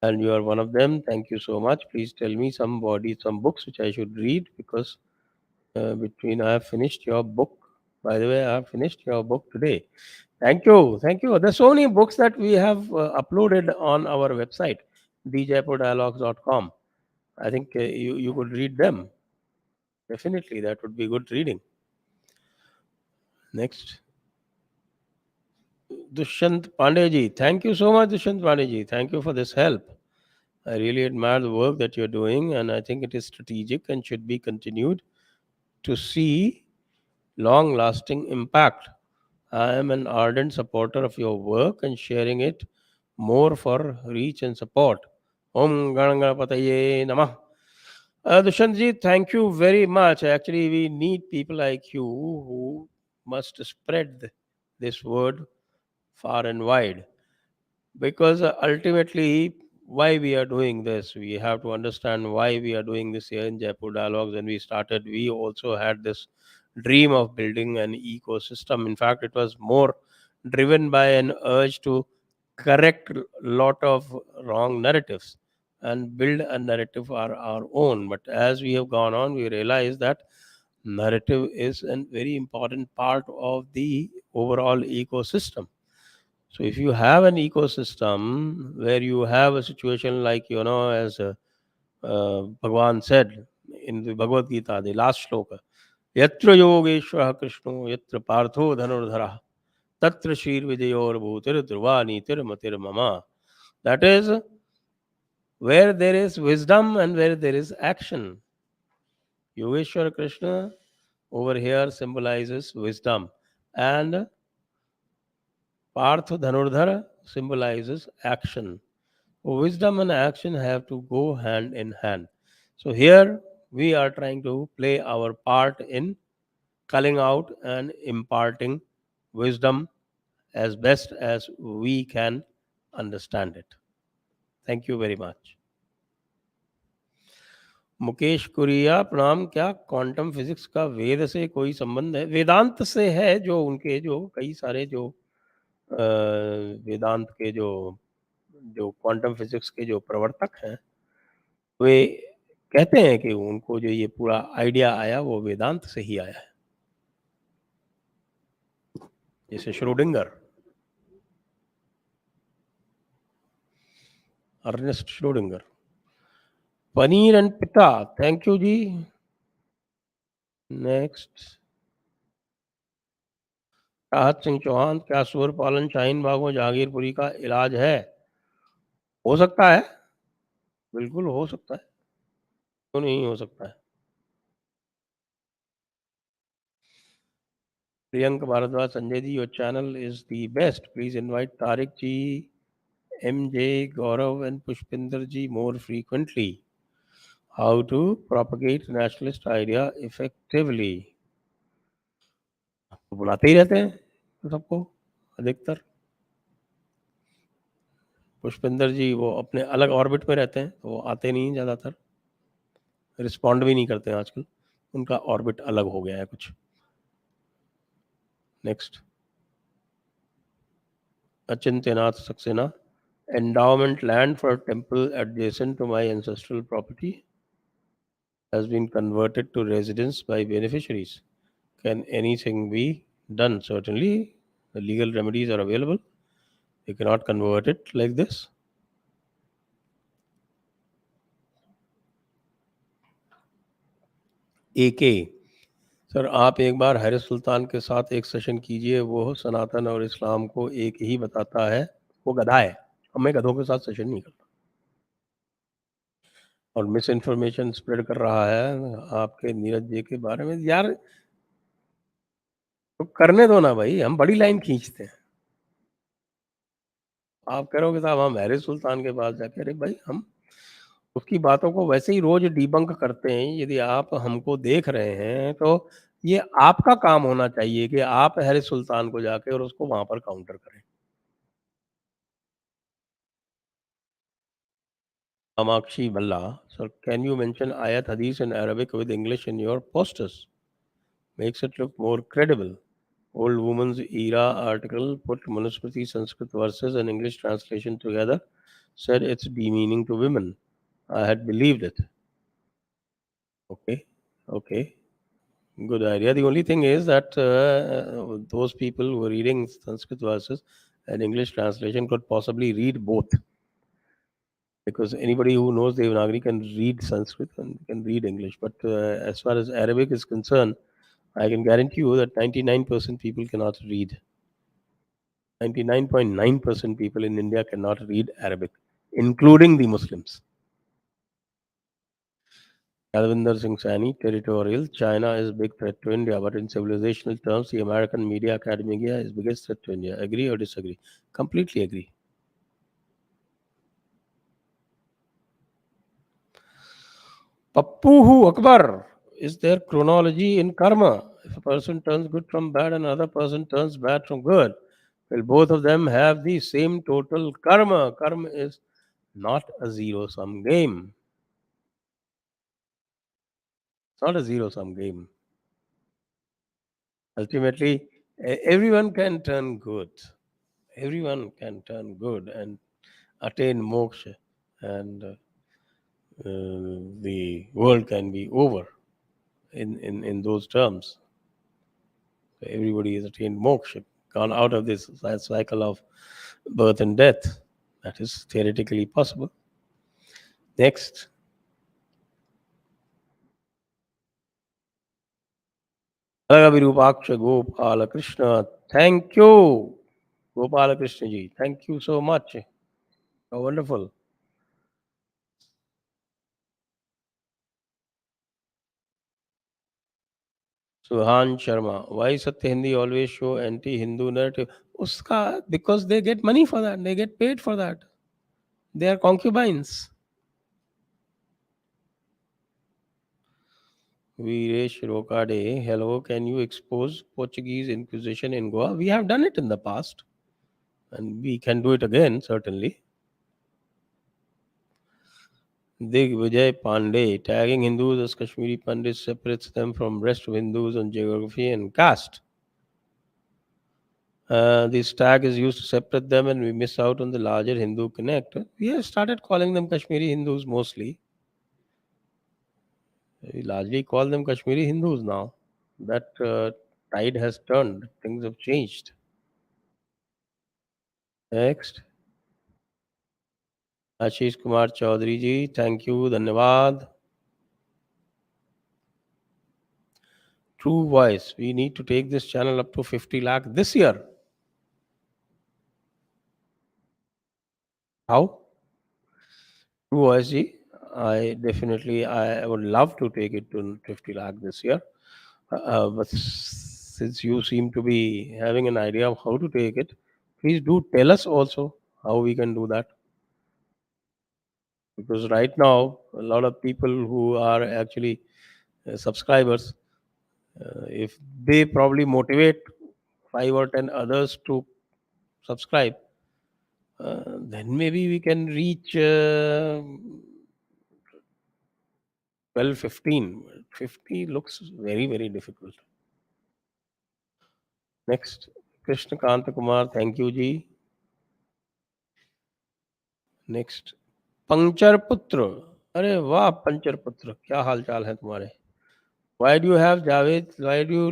S1: And you are one of them. Thank you so much. Please tell me some books which I should read, because between I have finished your book. By the way, I have finished your book today. Thank you. Thank you. There's so many books that we have uploaded on our website, djaipurdialogues.com. I think you could read them. Definitely, that would be good reading. Next. Dushyant Pandey ji. Thank you so much, Dushyant Pandey ji. Thank you for this help. I really admire the work that you're doing, and I think it is strategic and should be continued to see long lasting impact. I am an ardent supporter of your work and sharing it more for reach and support. Om Ganagapataye Namah. Dushyant ji, thank you very much. Actually, we need people like you who must spread this word far and wide, because ultimately, why we are doing this, we have to understand why we are doing this. Here in Jaipur Dialogues, when we started, we also had this dream of building an ecosystem. In fact, it was more driven by an urge to correct a lot of wrong narratives and build a narrative our own. But as we have gone on, we realize that narrative is a very important part of the overall ecosystem. So if you have an ecosystem where you have a situation like, as Bhagwan said in the Bhagwat Gita, the last shloka, Yatra Yogeshwara Krishno, Yatra Partho Dhanurdhara, Tatra Shir Vijayor Bhutir Dhruvani Tirmatir Mama. That is where there is wisdom and where there is action. Yogeshwara Krishna over here symbolizes wisdom, and Partha Dhanurdhara symbolizes action. Wisdom and action have to go hand in hand. So here we are trying to play our part in culling out and imparting wisdom as best as we can understand it. Thank you very much. Mukesh कुरिया, प्रणाम। क्या quantum physics का वेद से कोई संबंध है? वेदांत से है, जो उनके जो कई सारे जो वेदांत के जो जो क्वांटम फिजिक्स के जो प्रवर्तक हैं, वे कहते हैं कि उनको जो ये पूरा आइडिया आया वो वेदांत से ही आया है। जैसे श्रोडिंगर, अर्नेस्ट श्रोडिंगर। पनीर एंड पिता, thank you ji. Next, Rahat Singh Chauhan, क्या सुअर पालन शाहीन बाग में जहांगीरपुरी का इलाज है? हो सकता है, बिल्कुल हो सकता है, क्यों नहीं हो सकता है। Priyank Bhardwaj, Sanjay ji, your channel is the best, please invite Tariq ji, MJ, Gaurav and Pushpinder ji more frequently. How to propagate nationalist idea effectively? तो बुलाते ही रहते हैं तो सबको, अधिकतर। पुष्पिंदर जी वो अपने अलग ऑर्बिट में रहते हैं, तो वो आते नहीं ज़्यादातर, रिस्पॉन्ड भी नहीं करते हैं आजकल, उनका ऑर्बिट अलग हो गया है कुछ। Next, Achintyanath Saxena, endowment land for temple adjacent to my ancestral property has been converted to residence by beneficiaries. Can anything be done? Certainly, the legal remedies are available. You cannot convert it like this. AK, sir आप एक बार Harris सुल्तान के साथ एक session कीजिए, वो सनातन और इस्लाम को एक ही बताता है, वो गधा है, और मैं गधों के साथ सेशन नहीं करता, और मिस इन्फॉर्मेशन स्प्रेड कर रहा है आपके नीरज जी के बारे में। यार तो करने दो ना भाई, हम बड़ी लाइन खींचते हैं। आप करोगे साहब हम हैरिस सुल्तान के पास जाके, अरे भाई हम उसकी बातों को वैसे ही रोज डिबंक करते हैं। यदि आप हमको देख रहे हैं तो ये आपका काम होना चाहिए कि आप हैरिस सुल्तान को जाके और उसको वहां पर काउंटर करें। Amakshi Balla, so can you mention ayat hadith in Arabic with English in your posters? Makes it look more credible. Old Woman's Era article put Manusmriti Sanskrit verses and English translation together, said it's demeaning to women. I had believed it. Okay, okay, good idea. The only thing is that those people who are reading Sanskrit verses and English translation could possibly read both, because anybody who knows Devanagari can read Sanskrit and can read English. But as far as Arabic is concerned, I can guarantee you that 99% people cannot read. 99.9% people in India cannot read Arabic, including the Muslims. Alvinder Singh Saini, territorial. China is a big threat to India, but in civilizational terms, the American media academia is biggest threat to India. Agree or disagree? Completely agree. Pappuhu Akbar. Is there chronology in karma? If a person turns good from bad and another person turns bad from good, will both of them have the same total karma? Karma is not a zero sum game. It's not a zero sum game. Ultimately, everyone can turn good. Everyone can turn good and attain moksha, and the world can be over in those terms. Everybody has attained moksha, gone out of this cycle of birth and death. That is theoretically possible. Next, Virupaksha Gopala Krishna. Thank you, Gopala Krishna ji. Thank you so much. Oh, wonderful. Suhan Sharma. Why Satya Hindi always show anti-Hindu narrative? Uska, because they get money for that. They get paid for that. They are concubines. Viresh Rokade. Hello, can you expose Portuguese Inquisition in Goa? We have done it in the past, and we can do it again, certainly. Digvijay Pandey. Tagging Hindus as Kashmiri Pandits separates them from rest of Hindus on geography and caste. This tag is used to separate them, and we miss out on the larger Hindu connect. We have started calling them Kashmiri Hindus mostly. We largely call them Kashmiri Hindus now. That tide has turned. Things have changed. Next, Ashish Kumar Chaudhary ji. Thank you. Dhanyavad. True voice. We need to take this channel up to 50 lakh this year. How? True voice ji. I would love to take it to 50 lakh this year. But since you seem to be having an idea of how to take it, please do tell us also how we can do that. Because right now, a lot of people who are actually subscribers, if they probably motivate 5 or 10 others to subscribe, then maybe we can reach 12, 15. 50 looks very, very difficult. Next, Krishna Kanta Kumar, thank you, Ji. Next puncture पुत्र. अरे वाह puncture पुत्र, क्या हाल चाल है तुम्हारे? Why do you have Javed? Why do you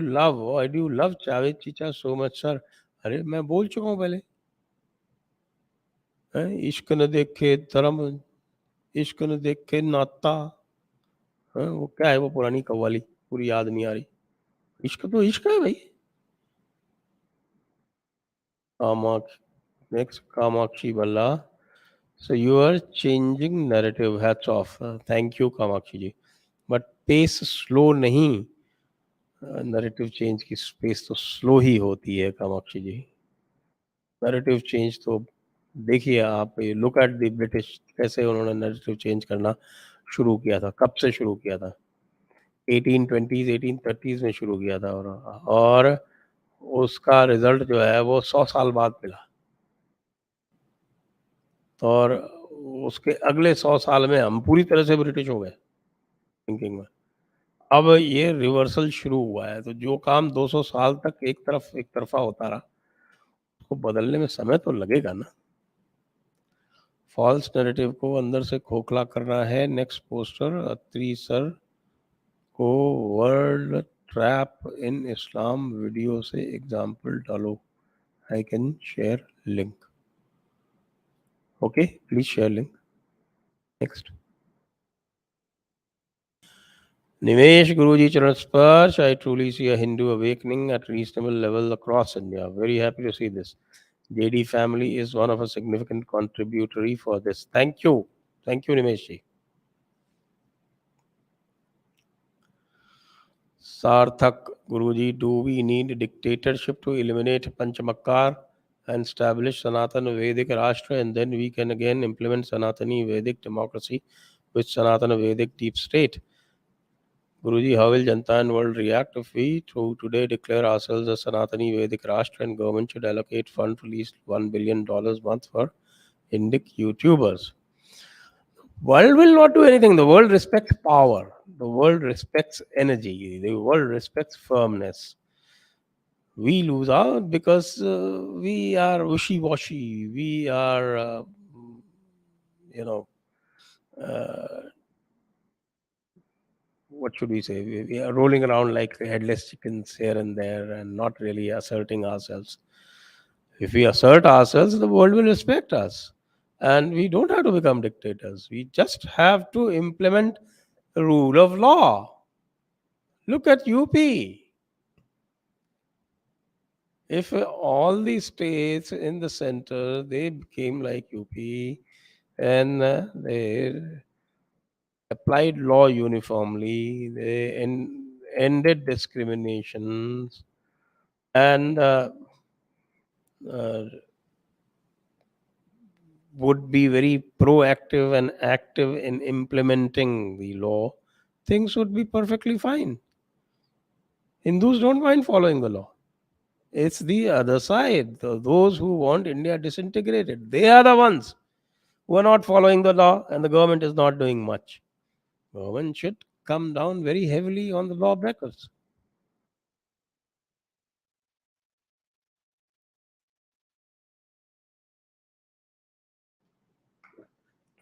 S1: love Javed Chicha so much, sir? अरे मैं बोल चुका हूँ पहले. इश्क न देखे धर्म, इश्क न देखे नाता. वो क्या है वो पुरानी कव्वाली, पूरी याद नहीं आ रही. इश्क तो इश्क है भाई. कामाक्षी. नेक्स्ट कामाक्षी बल्ला. So you are changing narrative. Hats off. Thank you, Kamakshi ji. But pace slow नहीं. नैरेटिव चेंज की स्पेस तो स्लो ही होती है कामाक्षी जी। नैरेटिव चेंज तो देखिए आप, लुक एट द ब्रिटिश, कैसे उन्होंने नैरेटिव चेंज करना शुरू किया था, कब से शुरू किया था? 1820s 1830s में शुरू किया था, और उसका रिजल्ट जो है वो 100 साल बाद मिला। और उसके अगले 100 साल में हम पूरी तरह से ब्रिटिश हो गए थिंकिंग में। अब ये रिवर्सल शुरू हुआ है, तो जो काम 200 साल तक एक तरफा होता रहा, उसको बदलने में समय तो लगेगा ना। फॉल्स नैरेटिव को अंदर से खोखला करना है। नेक्स्ट पोस्टर, अत्री सर को वर्ल्ड ट्रैप इन इस्लाम वीडियो से एग्जाम्पल डालो। I can share link. Okay, please share link. Next. Nimesh Guruji Charan Sparsh, I truly see a Hindu awakening at reasonable level across India. Very happy to see this. JD family is one of a significant contributory for this. Thank you. Thank you, Nimesh ji. Sarthak Guruji, do we need dictatorship to eliminate Panchamakkar and establish Sanatana Vedic Rashtra, and then we can again implement Sanatani Vedic democracy with Sanatana Vedic deep state? Guruji, how will Janta and world react if we today declare ourselves a Sanatani Vedic Rashtra and government should allocate fund to at least $1 billion month for Indic YouTubers? World will not do anything. The world respects power. The world respects energy. The world respects firmness. We lose out because we are wishy-washy. We are, you know, uh, what should we say? We are rolling around like headless chickens here and there and not really asserting ourselves. If we assert ourselves, the world will respect us. And we don't have to become dictators. We just have to implement the rule of law. Look at UP. If all the states in the center they became like UP, and they applied law uniformly, they ended discriminations, and uh, would be very proactive and active in implementing the law, things would be perfectly fine. Hindus don't mind following the law. It's the other side, those who want India disintegrated. They are the ones who are not following the law, and the government is not doing much. Government should come down very heavily on the lawbreakers.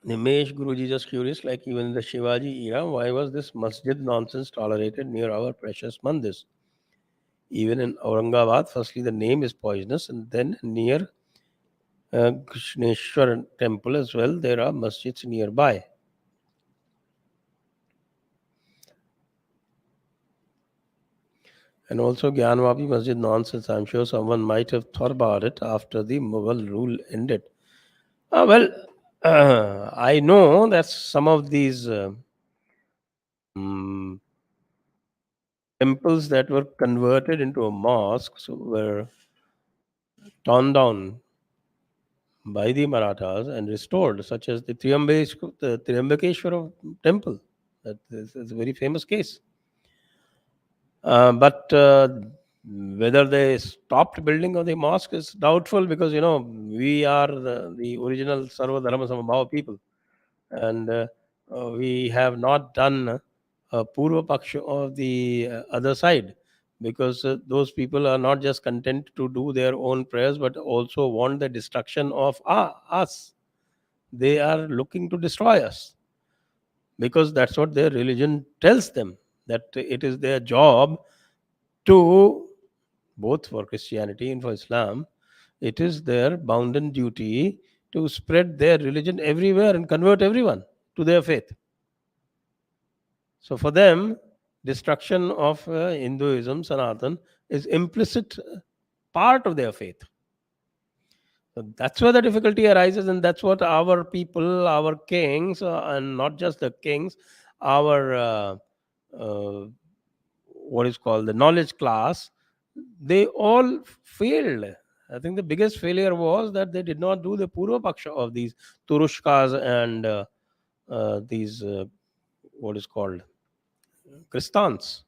S1: Nimesh Guruji, just curious, like even in the Shivaji era, why was this masjid nonsense tolerated near our precious mandirs? Even in Aurangabad, firstly the name is poisonous, and then near Krishneshwar temple as well, there are masjids nearby. And also Gyanvapi Masjid nonsense. I'm sure someone might have thought about it after the Mughal rule ended. Well, I know that some of these mm, temples that were converted into a mosques were torn down by the Marathas and restored, such as the Triambakeshwara temple. That is a very famous case. But whether they stopped building of the mosque is doubtful, because we are the original Sarva Dharma Samabhava people, and we have not done Purva Paksha of the other side, because those people are not just content to do their own prayers but also want the destruction of us. They are looking to destroy us, because that's what their religion tells them, that it is their job to, both for Christianity and for Islam, it is their bounden duty to spread their religion everywhere and convert everyone to their faith. So for them, destruction of Hinduism, Sanatan, is implicit part of their faith. So that's where the difficulty arises, and that's what our people, our kings, and not just the kings, our uh, what is called the knowledge class, they all failed. I think the biggest failure was that they did not do the Purva Paksha of these Turushkas and these what is called Kristans.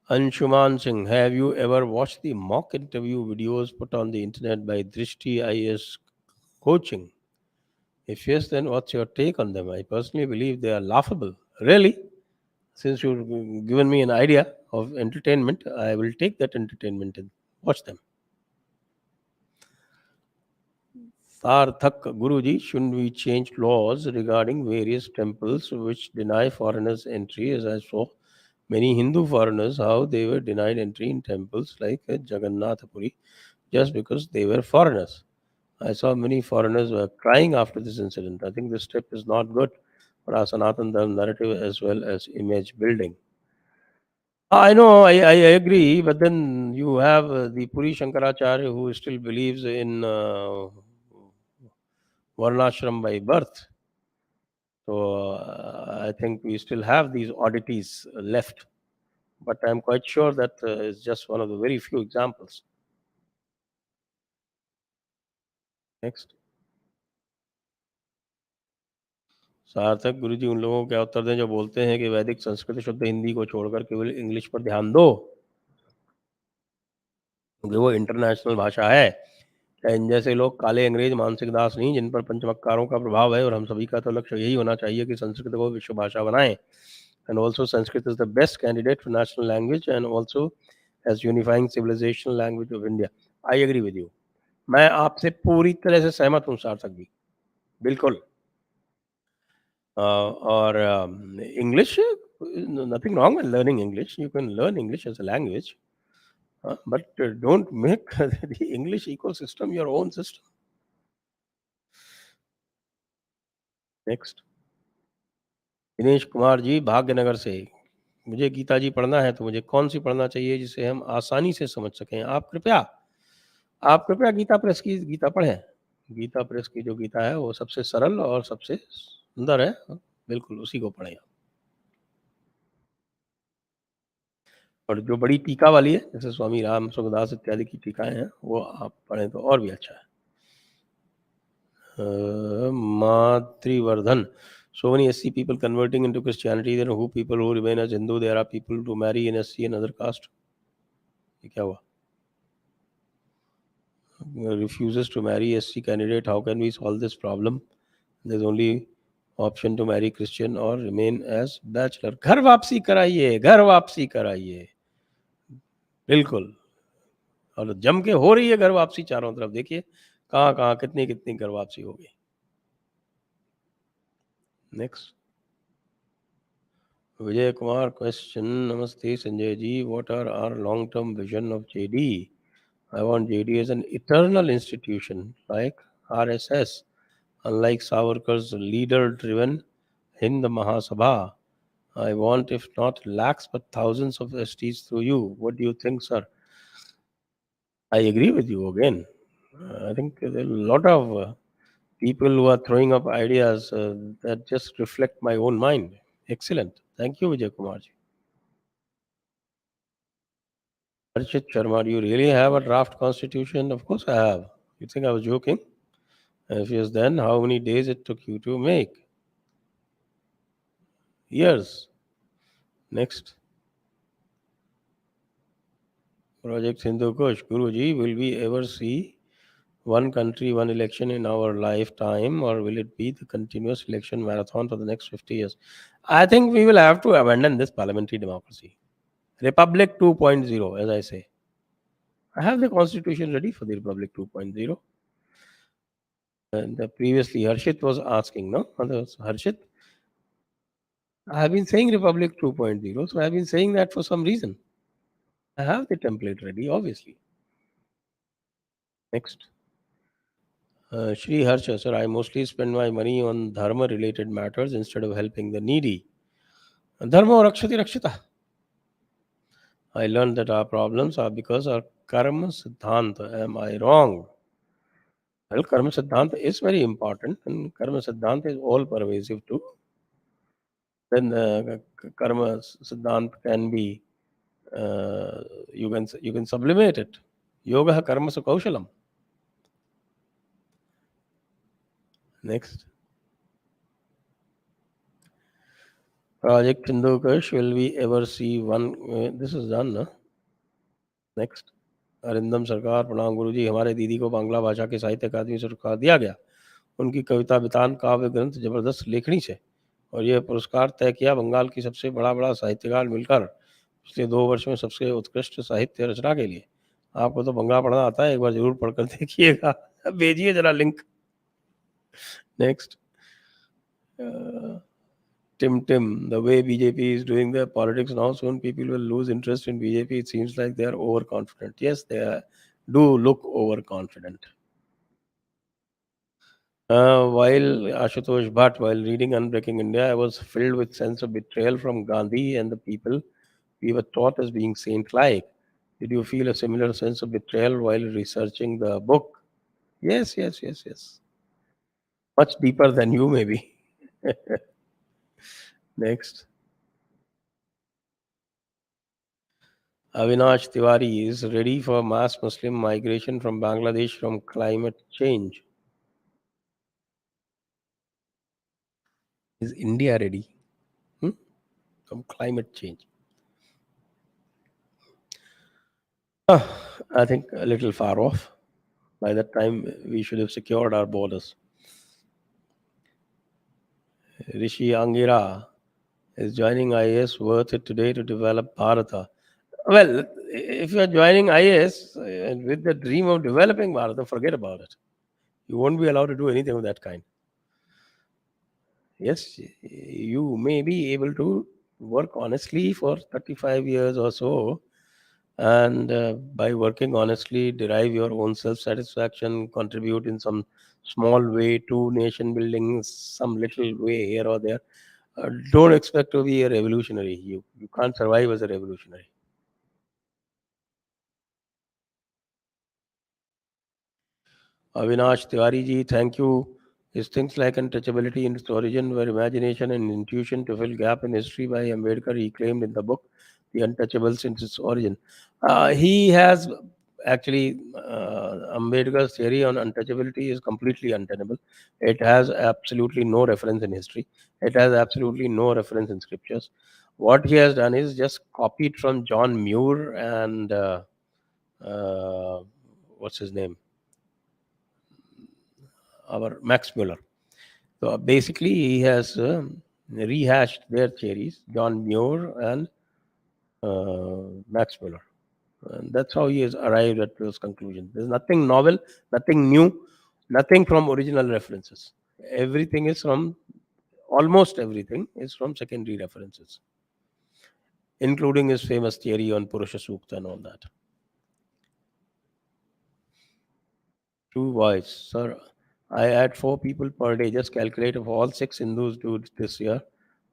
S1: Anshuman Singh, have you ever watched the mock interview videos put on the internet by Drishti IS coaching? If yes, then what's your take on them? I personally believe they are laughable. Really? Since you've given me an idea of entertainment, I will take that entertainment and watch them. Sarthak Guruji, shouldn't we change laws regarding various temples which deny foreigners entry? As I saw many Hindu foreigners, how they were denied entry in temples like Jagannath Puri just because they were foreigners. I saw many foreigners were crying after this incident. I think this step is not good for our Sanatan Dharma narrative as well as image building. I know, I agree, but then you have the Puri Shankaracharya who still believes in Varnashram by birth. So I think we still have these oddities left, but I'm quite sure that is just one of the very few examples. Next. सार्थक गुरु जी उन लोगों को क्या उत्तर दें जो बोलते हैं कि वैदिक संस्कृत शुद्ध हिंदी को छोड़कर केवल इंग्लिश पर ध्यान दो क्योंकि वो इंटरनेशनल भाषा है। क्या इन जैसे लोग काले अंग्रेज मानसिक दास नहीं जिन पर पंचमक्कारों का प्रभाव है और हम सभी का तो लक्ष्य यही होना चाहिए कि संस्कृत को विश्व भाषा बनाएं। And also Sanskrit is the best candidate for national language and also as unifying civilisational language of India. I agree with you. मैं आपसे पूरी तरह से सहमत हूँ सार्थक जी, बिल्कुल। और English, nothing wrong with learning English. You can learn English as a language, but don't make the English ecosystem your own system. Next. Dinesh Kumar ji Bhagyanagar से, मुझे गीता जी पढ़ना है तो मुझे कौन सी पढ़ना चाहिए जिसे हम आसानी से समझ सकें? आप कृपया गीता प्रेस की गीता पढ़ें। गीता प्रेस की जो गीता है वो सबसे सरल और सबसे सुंदर है, बिल्कुल उसी को पढ़ें। और जो बड़ी टीका वाली है जैसे स्वामी राम सुखदास इत्यादि की टीकाएं हैं वो आप पढ़ें तो और भी अच्छा है। मातृवर्धन, so many SC people converting into Christianity, then who people who remain as Hindu, there are people to marry in SC and other caste. ये क्या हुआ? Refuses to marry SC candidate, how can we solve this problem? There's only option to marry Christian or remain as bachelor. घर वापसी कराइए, घर वापसी कराइए, बिल्कुल। और जम के हो रही है घर वापसी चारों तरफ, देखिए कहाँ कहाँ कितनी कितनी घर वापसी हो गई। Next. Vijay Kumar question, Namaste Sanjay ji, what are our long-term vision of JD? I want JD as an eternal institution like RSS, unlike Savarkar's leader-driven Hind Mahasabha. I want, if not lakhs, but thousands of STs through you. What do you think, sir? I agree with you again. I think there are a lot of people who are throwing up ideas that just reflect my own mind. Excellent. Thank you, Vijay Kumar ji. Harshit Sharma, do you really have a draft constitution? Of course I have. You think I was joking? If yes, then how many days it took you to make? Years. Next. Project Hindu Kush. Guruji, will we ever see one country, one election in our lifetime, or will it be the continuous election marathon for the next 50 years? I think we will have to abandon this parliamentary democracy. Republic 2.0, as I say. I have the constitution ready for the Republic 2.0. And previously, Harshit was asking, no? Harshit, I have been saying Republic 2.0, so I have been saying that for some reason. I have the template ready, obviously. Next. Shri Harsha, sir, I mostly spend my money on Dharma related matters instead of helping the needy. Dharma rakshati rakshita. I learned that our problems are because our karma siddhanta. Am I wrong? Well, karma siddhanta is very important, and karma siddhanta is all pervasive too. then karma siddhant can be, uh, you can sublimate it. Yoga karma su kaushalam. Next, Project Hindukush, will we ever see one? This is done, no? Next, Arindam सरकार प्रणाम गुरुजी, हमारे दीदी को बांग्ला भाषा के साहित्य अकादमी से पुरस्कार दिया गया। उनकी कविता बितान काव्य ग्रंथ जबरदस्त लेखनी से, और यह पुरस्कार तय किया बंगाल की सबसे बड़ा साहित्यकार मिलकर पिछले 2 वर्ष में सबसे उत्कृष्ट साहित्य रचना के लिए। आपको तो बंगला पढ़ना आता है, एक बार जरूर पढ़कर देखिएगा। भेजिए जरा link. Next, Tim, the way BJP is doing their politics now, soon people will lose interest in BJP. It seems like they are overconfident. Yes, do look overconfident. While Ashutosh Bhatt, while reading Unbreaking India, I was filled with sense of betrayal from Gandhi and the people we were taught as being saint-like. Did you feel a similar sense of betrayal while researching the book? Yes, yes, yes, yes. Much deeper than you, maybe. Next. Avinash Tiwari is ready for mass Muslim migration from Bangladesh from climate change. Is India ready? Hmm? From climate change? I think a little far off. By that time, we should have secured our borders. Rishi Angira is joining IAS, worth it today to develop Bharata. Well, if you are joining IAS with the dream of developing Bharata, forget about it. You won't be allowed to do anything of that kind. Yes, you may be able to work honestly for 35 years or so, and by working honestly, derive your own self satisfaction, contribute in some small way to nation building, some little way here or there. Don't expect to be a revolutionary. You can't survive as a revolutionary. Avinash Tiwari ji, thank you. Is things like untouchability in its origin were imagination and intuition to fill gap in history by Ambedkar reclaimed in the book The Untouchable since its origin. He has actually, Ambedkar's theory on untouchability is completely untenable. It has absolutely no reference in history. It has absolutely no reference in scriptures. What he has done is just copied from John Muir and uh, what's his name? Our Max Muller. So basically, he has rehashed their theories, John Muir and Max Muller. And that's how he has arrived at those conclusions. There's nothing novel, nothing new, nothing from original references. Everything is from, almost everything is from secondary references, including his famous theory on Purusha Sukta and all that. True voice, sir. I add 4 people per day. Just calculate if all 6 Hindus do it this year.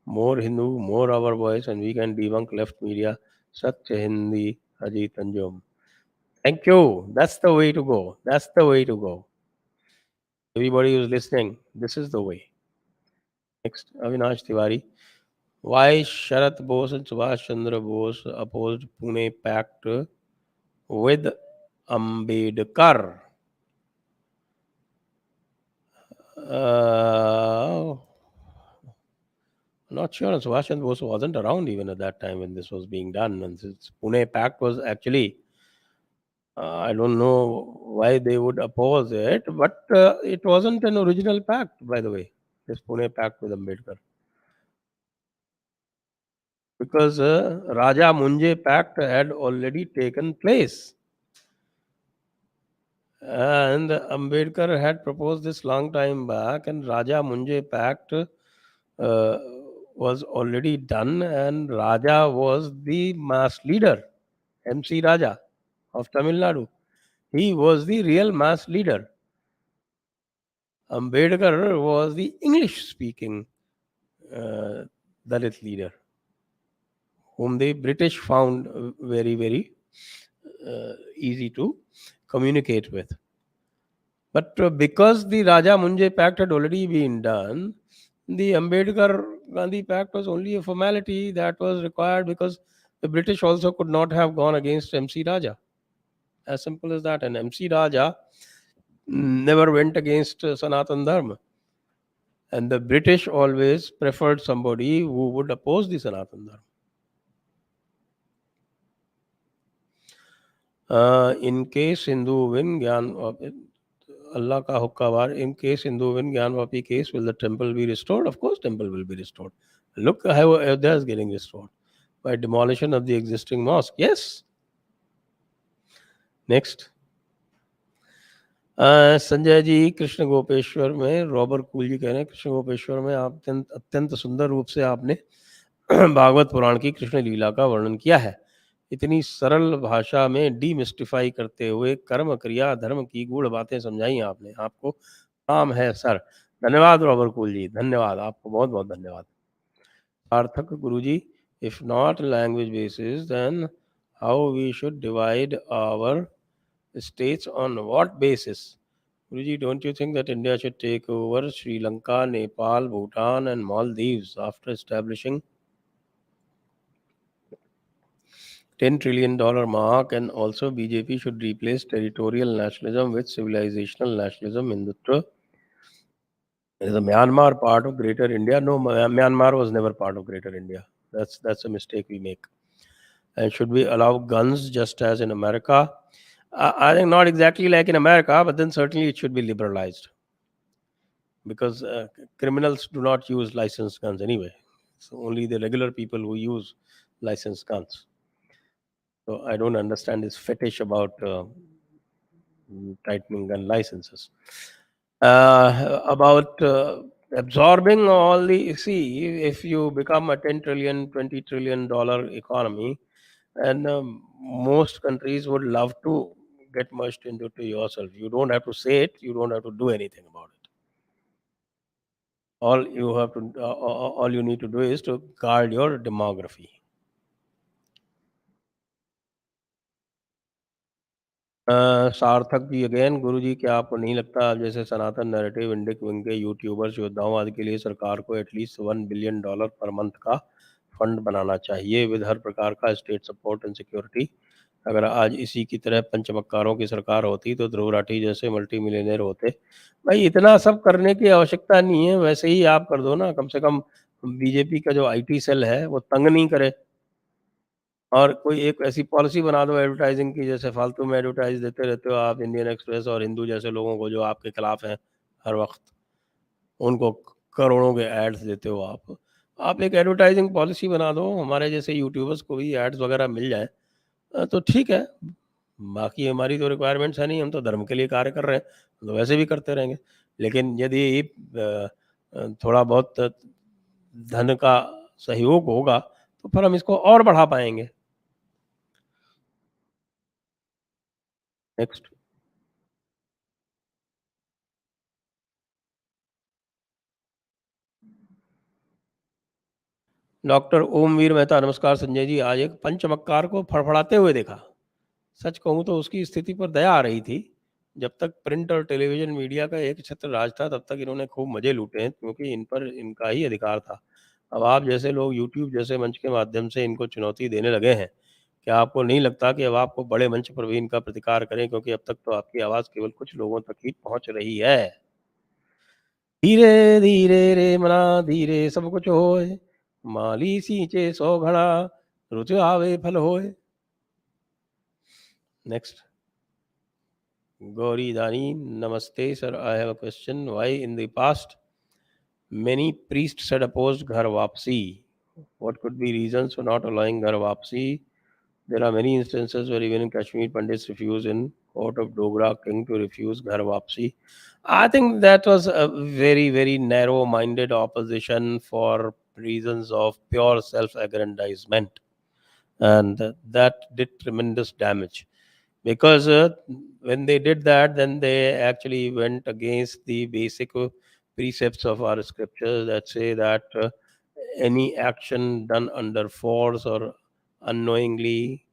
S1: More Hindu, more our voice, and we can debunk left media. Satya Hindi, Ajit Anjum. Thank you. That's the way to go. That's the way to go. Everybody who's listening, this is the way. Next, Avinash Tiwari. Why Sharat Bose and Subhash Chandra Bose opposed Pune Pact with Ambedkar? Uh, Not sure. Subhash Chandra Bose wasn't around even at that time when this was being done. And this Pune Pact was actually, I don't know why they would oppose it, but it wasn't an original pact, by the way, this Pune Pact with Ambedkar. Because Raja Munje Pact had already taken place. And Ambedkar had proposed this long time back, and Raja Munje Pact was already done, and Raja was the mass leader, MC Raja of Tamil Nadu. He was the real mass leader. Ambedkar was the English speaking Dalit leader, whom the British found very easy to communicate with. But because the Raja Munje Pact had already been done, The Ambedkar Gandhi Pact was only a formality that was required because the British also could not have gone against MC Raja. As simple as that. And MC Raja never went against Sanatan Dharma. And the British always preferred somebody who would oppose the Sanatan Dharma. In case Hindu win Gyan Allah ka hukkavar, in case Hindu win Gyanvapi case, will the temple be restored? Of course, temple will be restored. Look how Ayodhya is getting restored by demolition of the existing mosque. Yes. Next. Sanjay ji Krishna Gopeshwar में Robert cool जी कह रहे हैं कृष्ण गोपेश्वर में आप अत्यंत अत्यंत सुंदर रूप से आपने भागवत पुराण की कृष्ण लीला का वर्णन किया है इतनी सरल भाषा में डीमिस्टिफाई करते हुए कर्म क्रिया धर्म की गूढ़ बातें समझाई आपने आपको काम है सर धन्यवाद रॉबर्ट कूल जी धन्यवाद आपको बहुत बहुत धन्यवाद Sarthak guru ji if not language basis then how we should divide our states on what basis? Guruji, don't you think that India should take over Sri Lanka, Nepal, Bhutan, and Maldives after establishing $10 trillion mark? And also, BJP should replace territorial nationalism with civilizational nationalism. Hindutva is a Myanmar part of Greater India. No, Myanmar was never part of Greater India. That's a mistake we make. And should we allow guns just as in America? I think not exactly like in America, but then certainly it should be liberalized because criminals do not use licensed guns anyway. So only the regular people who use licensed guns. So I don't understand this fetish about tightening gun licenses. About absorbing all the see if you become a 10 trillion, $20 trillion economy, and most countries would love to get merged into to yourself. You don't have to say it. You don't have to do anything about it. All you need to do is to guard your demography. Sarthak ji again गुरु जी क्या आपको नहीं लगता आप जैसे सनातन narrative Indic wing के YouTubers योद्धाओं आदि के लिए सरकार को एटलीस्ट $1 बिलियन पर मंथ का फंड बनाना चाहिए विद हर प्रकार का स्टेट सपोर्ट एंड सिक्योरिटी अगर आज इसी की तरह पंचमक्कारों की सरकार होती तो ध्रुव राठी जैसे मल्टी मिलियनर होते भाई इतना सब करने की आवश्यकता नहीं है वैसे ही आप कर दो ना कम से कम बीजेपी का जो आईटी सेल है वो तंग नहीं करे और कोई एक ऐसी पॉलिसी बना दो एडवर्टाइजिंग की जैसे फालतू में एडवर्टाइज देते रहते हो आप इंडियन एक्सप्रेस और हिंदू जैसे लोगों को जो आपके खिलाफ हैं हर वक्त उनको करोड़ों के एड्स देते हो आप एक एडवर्टाइजिंग पॉलिसी बना दो हमारे जैसे यूट्यूबर्स को भी एड्स वगैरह मिल जाए तो ठीक है बाकी हमारी तो रिक्वायरमेंट्स है नहीं हम तो धर्म के लिए कार्य कर रहे हैं तो वैसे भी करते रहेंगे लेकिन यदि थोड़ा बहुत धन का सहयोग होगा तो फिर हम इसको और बढ़ा पाएंगे नेक्स्ट डॉक्टर ओमवीर मेहता नमस्कार संजय जी आज एक पंचमक्कार को फड़फड़ाते हुए देखा सच कहूँ तो उसकी स्थिति पर दया आ रही थी जब तक प्रिंट और टेलीविजन मीडिया का एक छत्र राज था तब तक इन्होंने खूब मजे लूटे हैं क्योंकि इन पर इनका ही अधिकार था अब आप जैसे लोग यूट्यूब जैसे मंच के माध्यम से इनको चुनौती देने लगे हैं क्या आपको नहीं लगता कि अब आपको बड़े मंच पर भी इनका प्रतिकार करें क्योंकि अब तक तो आपकी आवाज़ केवल कुछ लोगों तक ही पहुंच रही है धीरे धीरे रे मना धीरे सब कुछ होए माली सींचे सौ घड़ा रुच आवे फल होए next Gauri Dani, Namaste, sir. I have a question. Why in the past many priests had opposed Ghar Wapsi? What could be reasons for not allowing Ghar Wapsi? There are many instances where even in Kashmir, Pandits refuse in court of Dogra king to refuse Ghar Wapsi. I think that was a very, very narrow-minded opposition for reasons of pure self-aggrandizement. And that did tremendous damage because when they did that then they actually went against the basic precepts of our scriptures that say that any action done under force or unknowingly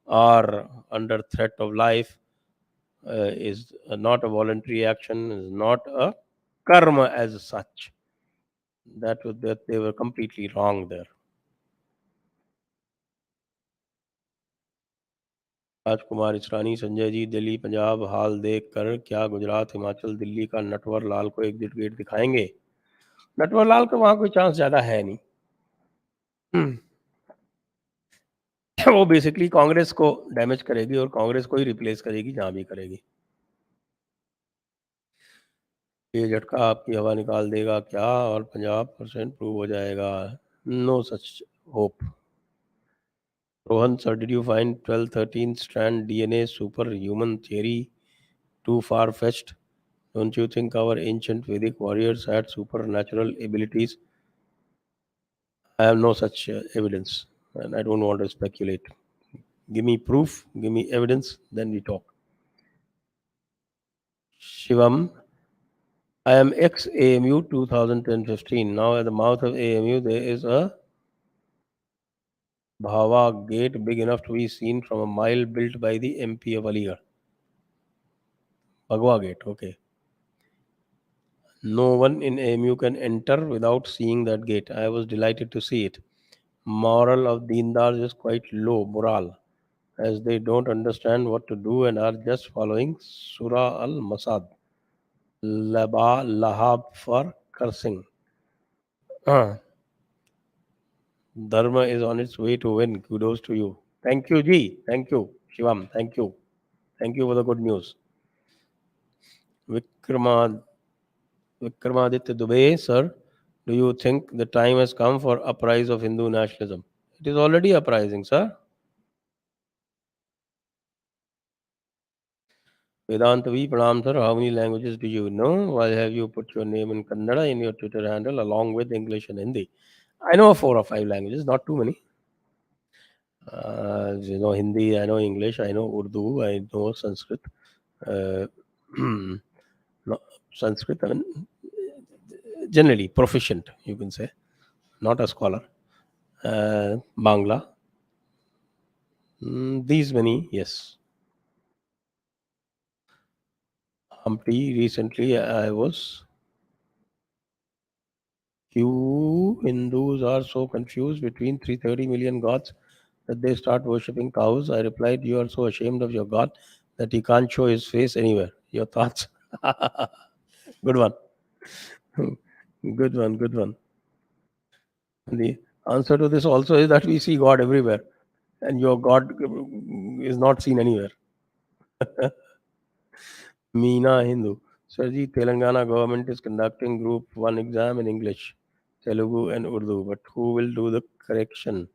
S1: or under threat of life is not a voluntary action is not a karma as such that they were completely wrong there. राजकुमार इसरानी, संजय जी, दिल्ली पंजाब हाल देख कर क्या गुजरात हिमाचल दिल्ली का नटवर लाल को exit gate दिखाएंगे? नटवर लाल का वहाँ कोई chance ज़्यादा है नहीं। वो बेसिकली कांग्रेस को डैमेज करेगी और कांग्रेस को ही रिप्लेस करेगी जहाँ भी करेगी। ये झटका आपकी हवा निकाल देगा क्या और 50% प्रूव हो जाएगा? No such hope. Rohan sir, did you find 12-13 strand DNA superhuman theory too far fetched? Don't you think our ancient Vedic warriors had supernatural abilities? I have no such evidence, and I don't want to speculate. Give me proof, give me evidence, then we talk. Shivam, I am ex AMU 2010-15. Now at the mouth of AMU there is a Bhava gate big enough to be seen from a mile, built by the MP of Aligarh. Bhagwa gate, okay. No one in AMU can enter without seeing that gate. I was delighted to see it. Moral of Deendars is quite low morale, as they don't understand what to do and are just following Surah al Masad. Laba Lahab for cursing. Ah, Dharma is on its way to win. Kudos to you. Thank you, Ji. Thank you, Shivam. Thank you. Thank you for the good news. Vikrama, Vikramaditya Dubey, sir, do you think the time has come for uprise of Hindu nationalism? It is already uprising, sir. Vedanta V, Pranam, sir. How many languages do you know? Why have you put your name in Kannada in your Twitter handle along with English and Hindi? I know 4 or 5 languages, not too many. Hindi, I know English, I know Urdu, I know Sanskrit. Uh, no, Sanskrit, I mean, generally proficient, you can say, not a scholar. Bangla, these many, yes. Humpty, recently I was. You Hindus are so confused between 330 million gods that they start worshipping cows. I replied, you are so ashamed of your God that he can't show his face anywhere. Your thoughts? Good one. Good one, good one. The answer to this also is that we see God everywhere, and your God is not seen anywhere. Meena Hindu. Sarji, Telangana government is conducting Group 1 exam in English, Telugu, and Urdu, but who will do the correction?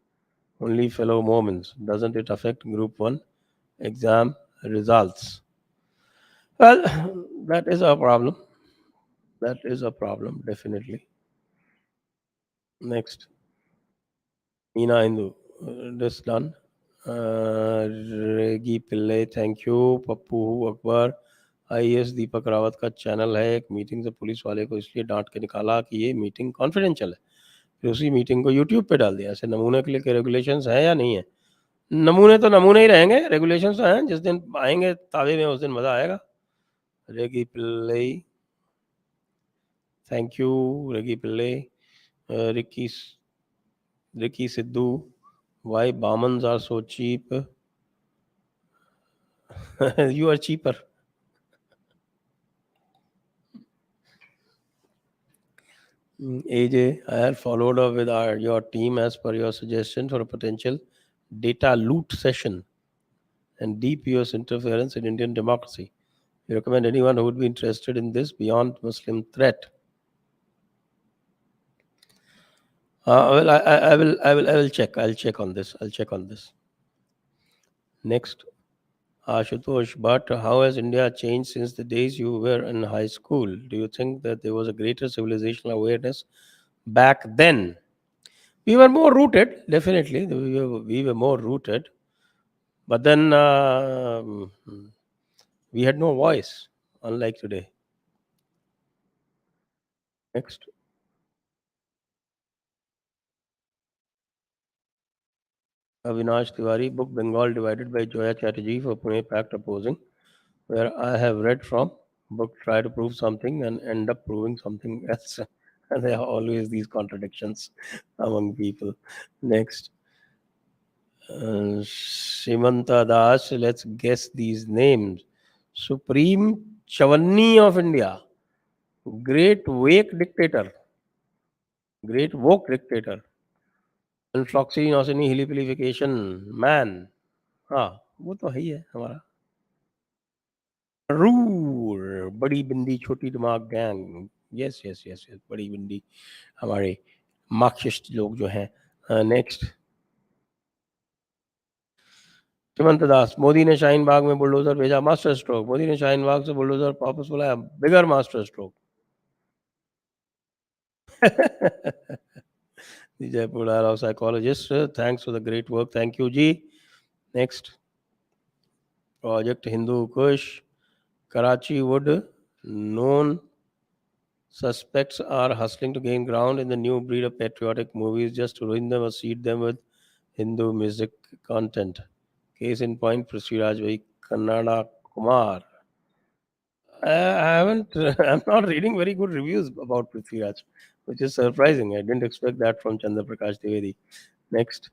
S1: Only fellow Mormons. Doesn't it affect Group 1 exam results? Well, that is a problem. That is a problem, definitely. Next. Meena Hindu. This done. Reggie Pillai thank you. Pappu Akbar, IAS Deepak Rawat का channel है, एक meeting से police वाले को इसलिए डांट के निकाला कि ये मीटिंग कॉन्फिडेंशियल है, फिर उसी मीटिंग को यूट्यूब पे डाल दिया। ऐसे नमूने के लिए के रेगुलेशंस हैं या नहीं है? नमूने तो नमूने ही रहेंगे, रेगुलेशंस तो हैं, जिस दिन आएंगे तावे में उस दिन मज़ा आएगा। Reggie Pillai, thank you Reggie Pillai. Ricky Ricky Sidhu, why Brahmins are so cheap? You are cheaper. AJ, I have followed up with your team as per your suggestion for a potential data loot session and deep US interference in Indian democracy. You recommend anyone who would be interested in this beyond Muslim threat? Well, I will check. I'll check on this. I'll check on this. Next, Ashutosh, but how has India changed since the days you were in high school? Do you think that there was a greater civilizational awareness back then? We were more rooted, definitely. We were more rooted, but then we had no voice, unlike today. Next, Avinash Tiwari, book Bengal Divided by Joya Chatterjee for Pune Pact Opposing, where I have read from. Book try to prove something and end up proving something else. There are always these contradictions among people. Next, Shimanta Das. Let's guess these names. Supreme Chavanni of India, Great Wake Dictator, Great Woke Dictator, Unfloxy Hilipilification Man. हाँ, वो तो है ही है हमारा। Ruhr, बड़ी बिंदी छोटी दिमाग gang. Yes yes yes yes, बड़ी बिंदी हमारे मार्क्सिस्ट लोग जो हैं। नेक्स्ट, हेमंत दास। मोदी ने शाहीन बाग में बुलडोजर भेजा, मास्टर स्ट्रोक। मोदी ने शाहीन बाग से बुलडोजर वापस बुलाया, bigger master stroke. The Jaipur Dialogue psychologist, thanks for the great work. Thank you, Ji. Next, Project Hindu Kush, Karachi Wood. Known suspects are hustling to gain ground in the new breed of patriotic movies just to ruin them or seed them with Hindu music content. Case in point, Prithviraj Bhai Kannada Kumar. I haven't. I'm not reading very good reviews about Prithviraj, which is surprising. I didn't expect that from Chandra Prakash Dwivedi. Next,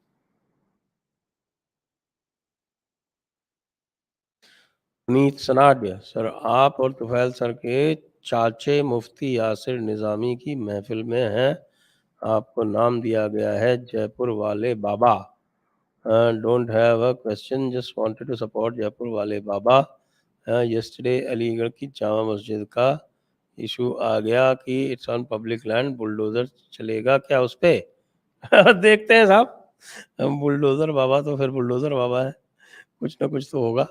S1: Puneet Sanadhya. Sir, आप और Tufail sir के चाचे मुफ्ती यासिर निज़ामी की महफिल में हैं। आपको नाम दिया गया है जयपुर वाले बाबा। Don't have a question, just wanted to support Jaipur वाले बाबा। यस्टरडे अलीगढ़ की जामा मस्जिद का इशू आ गया कि it's on public land, bulldozer चलेगा क्या उस पे? देखते हैं साहब, बुलडोजर बाबा तो फिर बुलडोजर बाबा है, कुछ ना कुछ तो होगा।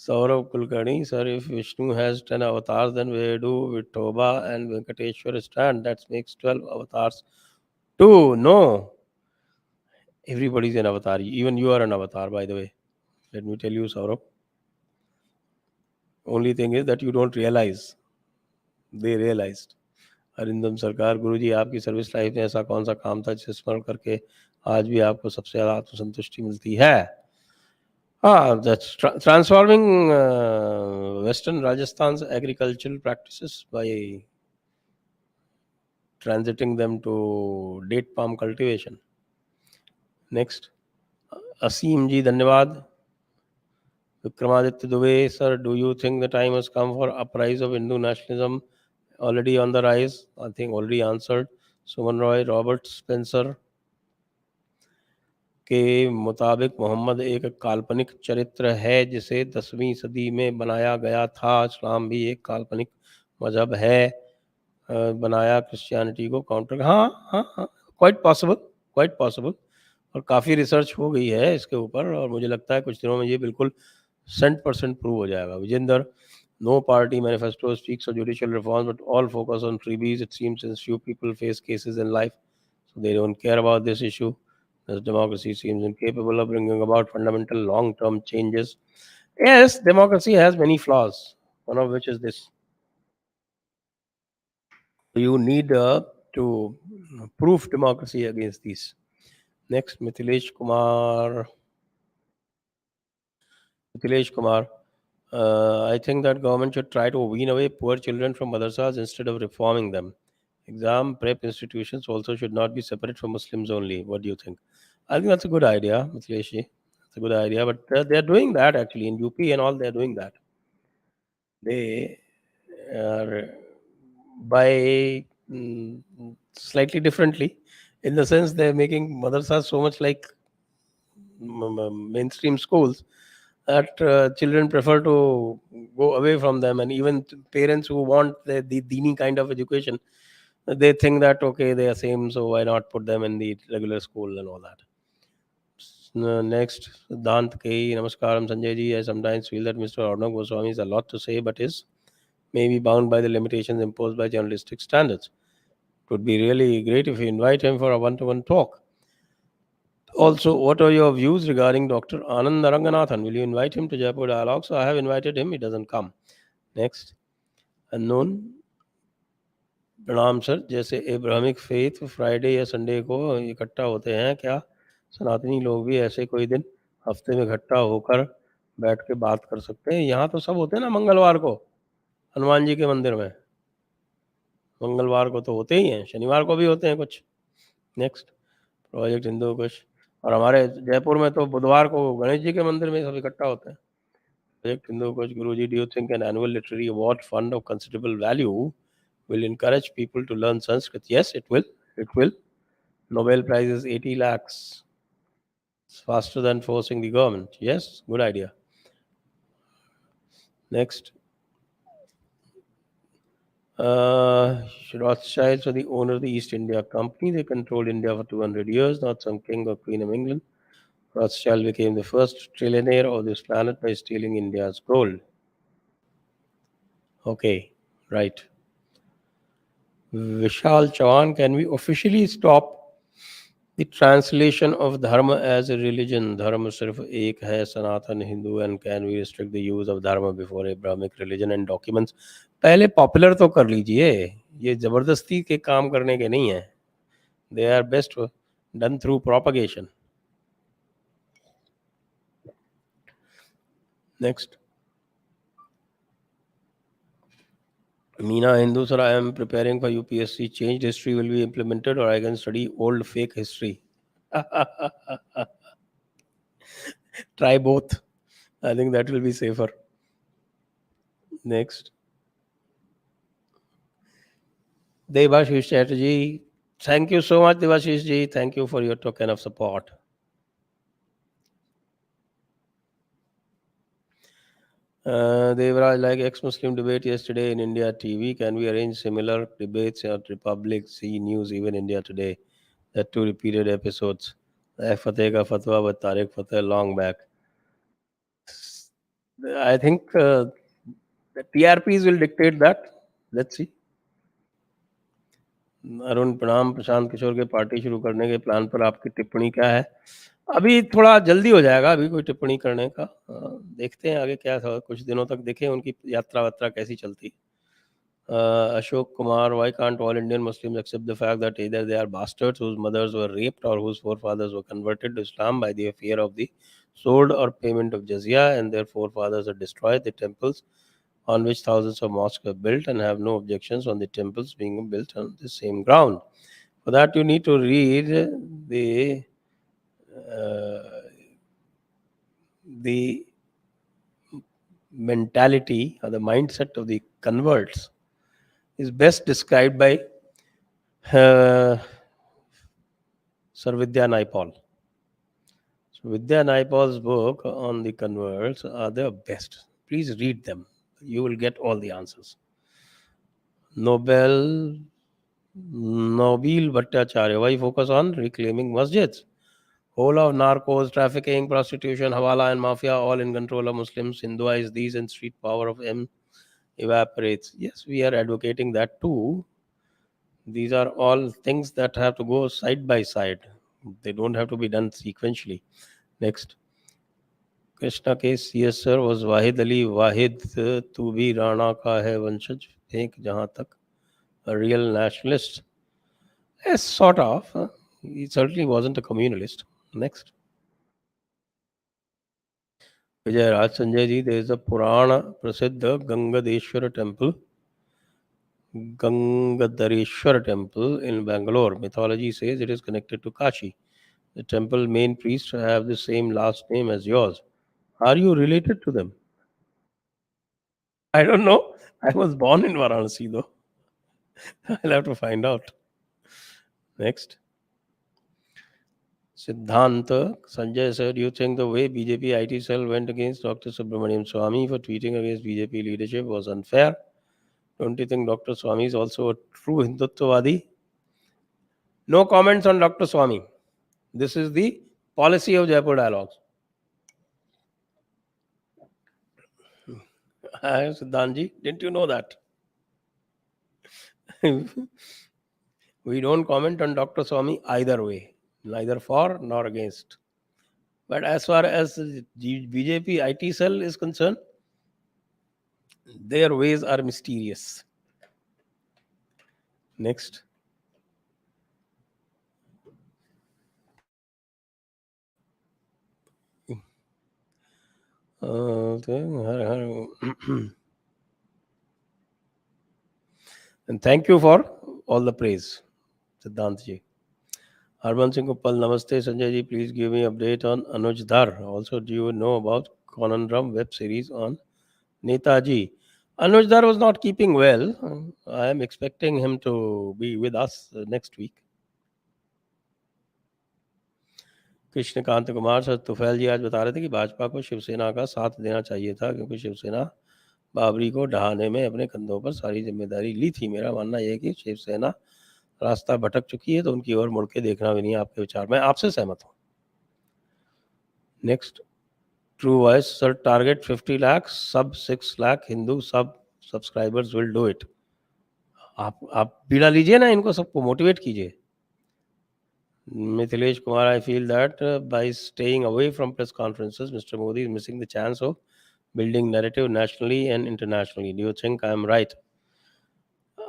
S1: Saurav Kulkarni, sir, if Vishnu has 10 avatars, then where do Vithoba and Venkateshwar stand? That makes 12 avatars. Two, no. Everybody's an avatar. Even you are an avatar, by the way. Let me tell you, Saurav. Only thing is that you don't realize. They realized. Arindam सरकार, गुरुजी आपकी service life में ऐसा कौन सा काम था जिसे स्मरण करके आज भी आपको सबसे ज़्यादा आत्मसंतुष्टि मिलती है? That's transforming Western Rajasthan's agricultural practices by transiting them to date palm cultivation. Next, Asim ji, धन्यवाद. Vikramaditya Dubey, sir, do you think the time has come for uprise of Hindu nationalism? Already on the rise, I think already answered. Suman Roy, Robert Spencer के मुताबिक मोहम्मद एक काल्पनिक चरित्र है जिसे 10वीं सदी में बनाया गया था। इस्लाम भी एक काल्पनिक मजहब है, बनाया क्रिश्चियनिटी को काउंटर। हाँ हाँ हाँ, क्वाइट पॉसिबल, क्वाइट पॉसिबल। और काफ़ी रिसर्च हो गई है इसके ऊपर, और मुझे लगता है कुछ दिनों में ये बिल्कुल 100% प्रूव हो जाएगा। Vijender, no party manifesto speaks of judicial reforms but all focus on freebies. It seems since few people face cases in life, so they don't care about this issue. This democracy seems incapable of bringing about fundamental long-term changes. Yes, democracy has many flaws, one of which is this. You need to proof democracy against these. Next, Mithilesh Kumar. Mithilesh Kumar. I think that government should try to wean away poor children from madrasas instead of reforming them. Exam prep institutions also should not be separate from Muslims only. What do you think? I think that's a good idea, Mithilesh ji. That's a good idea, but they're doing that actually in UP and all. They're doing that. They are by slightly differently, in the sense they're making madrasas so much like mainstream schools that children prefer to go away from them, and even parents who want the dini kind of education, they think that okay, they are same, so why not put them in the regular school and all that. Next, Dant K. Namaskaram, Sanjay ji. I sometimes feel that Mr. Arnab Goswami has a lot to say, but is maybe bound by the limitations imposed by journalistic standards. It would be really great if you invite him for a one-to-one talk. Also, what are your views regarding Dr. Anand Naranganathan? Will you invite him to Jaipur Dialogue? So I have invited him, he doesn't come. Next, unknown. प्रणाम sir, जैसे Abrahamic faith Friday या Sunday को इकट्ठा होते हैं, क्या सनातनी लोग भी ऐसे कोई दिन हफ्ते में इकट्ठा होकर बैठ के बात कर सकते हैं? यहाँ तो सब होते हैं ना मंगलवार को, हनुमान जी के मंदिर में। मंगलवार को तो होते ही हैं, शनिवार को भी होते हैं कुछ। नेक्स्ट, प्रोजेक्ट हिंदू कुछ। और हमारे जयपुर में तो बुधवार को गणेश जी के मंदिर में सब इकट्ठा होते हैं। प्रोजेक्ट हिंदू कुछ, guru ji, do you think an annual literary award fund of considerable value will encourage people to learn Sanskrit? Yes, it will. It will. Nobel Prize is 80 lakhs. It's faster than forcing the government. Yes, good idea. Next. Rothschilds were the owner of the East India Company. They controlled India for 200 years, not some king or queen of England. Rothschild became the first trillionaire of this planet by stealing India's gold. Okay, right. Vishal Chauhan, can we officially stop the translation of Dharma as a religion? Dharma सिर्फ एक है, सनातन Hindu, and can we restrict the use of Dharma before Abrahamic religion and documents? पहले popular तो कर लीजिए, ये जबरदस्ती के काम करने के नहीं है. They are best done through propagation. Next. Meena Hindu, sir, I am preparing for UPSC. Changed history will be implemented, or I can study old fake history. Try both. I think that will be safer. Next. Devashish Chatterjee. Thank you so much, Devashish ji. Thank you for your token of support. Devraj, like ex-Muslim debate yesterday in India TV, can we arrange similar debates at Republic, C News, even India Today? That two repeated episodes. Fateh ka fatwa with Tariq Fateh long back. I think the TRPs will dictate that. Let's see. Arun प्रणाम, प्रशांत किशोर के party शुरू करने के plan पर आपकी टिप्पणी क्या है? अभी थोड़ा जल्दी हो जाएगा, अभी कोई टिप्पणी करने का। देखते हैं आगे क्या था, कुछ दिनों तक देखें उनकी यात्रा वात्रा कैसी चलती। Ashok Kumar, why can't all Indian Muslims accept the fact that either they are bastards whose mothers were raped or whose forefathers were converted to Islam by the fear of the sword or payment of jizya, and their forefathers have destroyed the temples on which thousands of mosques were built, and have no objections on the temples being built on the same ground? For that, you need to read the mentality or the mindset of the converts is best described by Sir Vidya Naipal. So Vidya Naipal's book on the converts are the best. Please read them. You will get all the answers. Nobil Bhattacharya, why focus on reclaiming masjids? Whole of narcos, trafficking, prostitution, hawala and mafia all in control of Muslims. Hinduize these and street power of M evaporates. Yes, we are advocating that too. These are all things that have to go side by side. They don't have to be done sequentially. Next. Krishna के CSR was Wahid Ali वाहिद तू भी राणा का है वंशज फेंक जहां तक a real nationalist. Yes, sort of. He certainly wasn't a communalist. Next. Vijay Raj Sanjay ji, there is a Purana Prasiddha Gangadeshwara temple. Gangadareshwar temple in Bangalore. Mythology says it is connected to Kashi. The temple main priests have the same last name as yours. Are you related to them? I don't know. I was born in Varanasi though. I'll have to find out. Next. Siddhanta. Sanjay said, you think the way BJP IT cell went against Dr. Subramaniam Swamy for tweeting against BJP leadership was unfair? Don't you think Dr. Swamy is also a true Hindutvawadi? No comments on Dr. Swamy. This is the policy of Jaipur Dialogues. Siddhanji, didn't you know that? We don't comment on Dr. Swamy either way, neither for nor against. But as far as BJP IT cell is concerned, their ways are mysterious. Next. And thank you for all the praise, Siddhant ji. Harman Singh Uppal, Namaste. Sanjay ji, please give me update on Anuj Dhar. Also, do you know about Conundrum web series on Netaji? Anuj Dhar was not keeping well. I am expecting him to be with us next week. Krishnakant Kumar sir Tufail ji आज बता रहे थे कि भाजपा को शिवसेना का साथ देना चाहिए था क्योंकि शिवसेना बाबरी को ढहाने में अपने कंधों पर सारी जिम्मेदारी ली थी। मेरा मानना यह है कि शिवसेना रास्ता भटक चुकी है तो उनकी ओर मुड़ के देखना भी नहीं है। आपके विचार मैं आपसे सहमत हूँ। Next true voice sir target 50 lakh सब 6 लाख हिंदू सब सब्सक्राइबर्स विल डू इट। आप पीड़ा लीजिए ना, इनको सबको मोटिवेट कीजिए। Mithilesh Kumar I feel that bye staying away from press conferences mister Modi is missing the chance of building narrative nationally and internationally. Do you think I am right?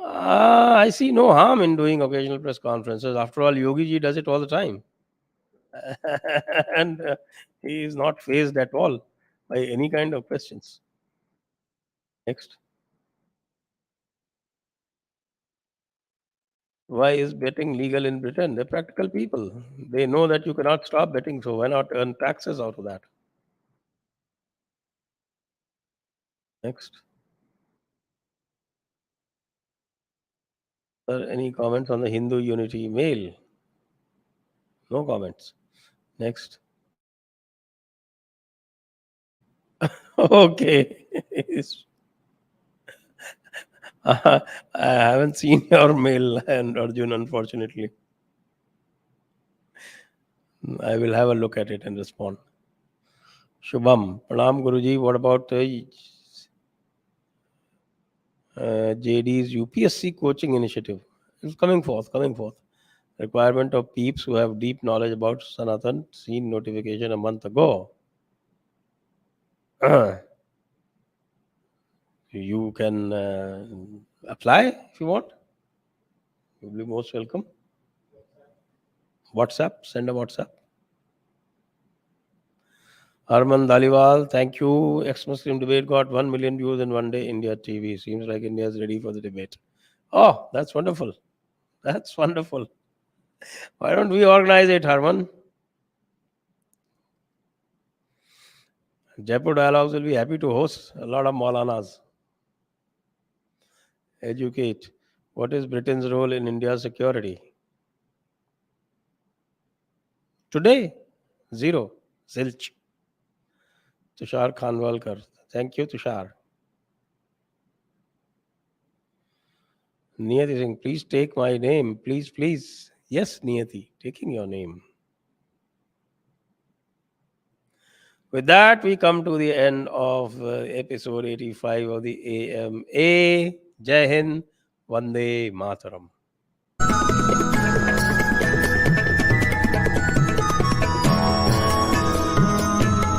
S1: I see no harm in doing occasional press conferences. After all, Yogi ji does it all the time. And he is not phased at all by any kind of questions. Next. Why is betting legal in Britain? They're practical people. They know that you cannot stop betting, so why not earn taxes out of that? Next. Sir, any comments on the Hindu unity mail? No comments. Next. Okay. I haven't seen your mail, and Arjun, unfortunately. I will have a look at it and respond. Shubham, Pranam Guruji, what about JD's UPSC coaching initiative? It's coming forth, coming forth. Requirement of peeps who have deep knowledge about Sanatan, seen notification a month ago. You can apply if you want. You'll be most welcome. WhatsApp, send a WhatsApp. Harman Daliwal, thank you. Ex-Muslim debate got 1 million views in one day. India TV. Seems like India is ready for the debate. Oh, that's wonderful. That's wonderful. Why don't we organize it, Harman? Jaipur Dialogues will be happy to host a lot of Maulanas. Educate. What is Britain's role in India's security? Today, zero. Zilch. Tushar Khanwalkar. Thank you, Tushar. Niyati Singh, please take my name. Please, please. Yes, Niyati, taking your name. With that, we come to the end of episode 85 of the AMA. Jai Hind, Vande Mataram.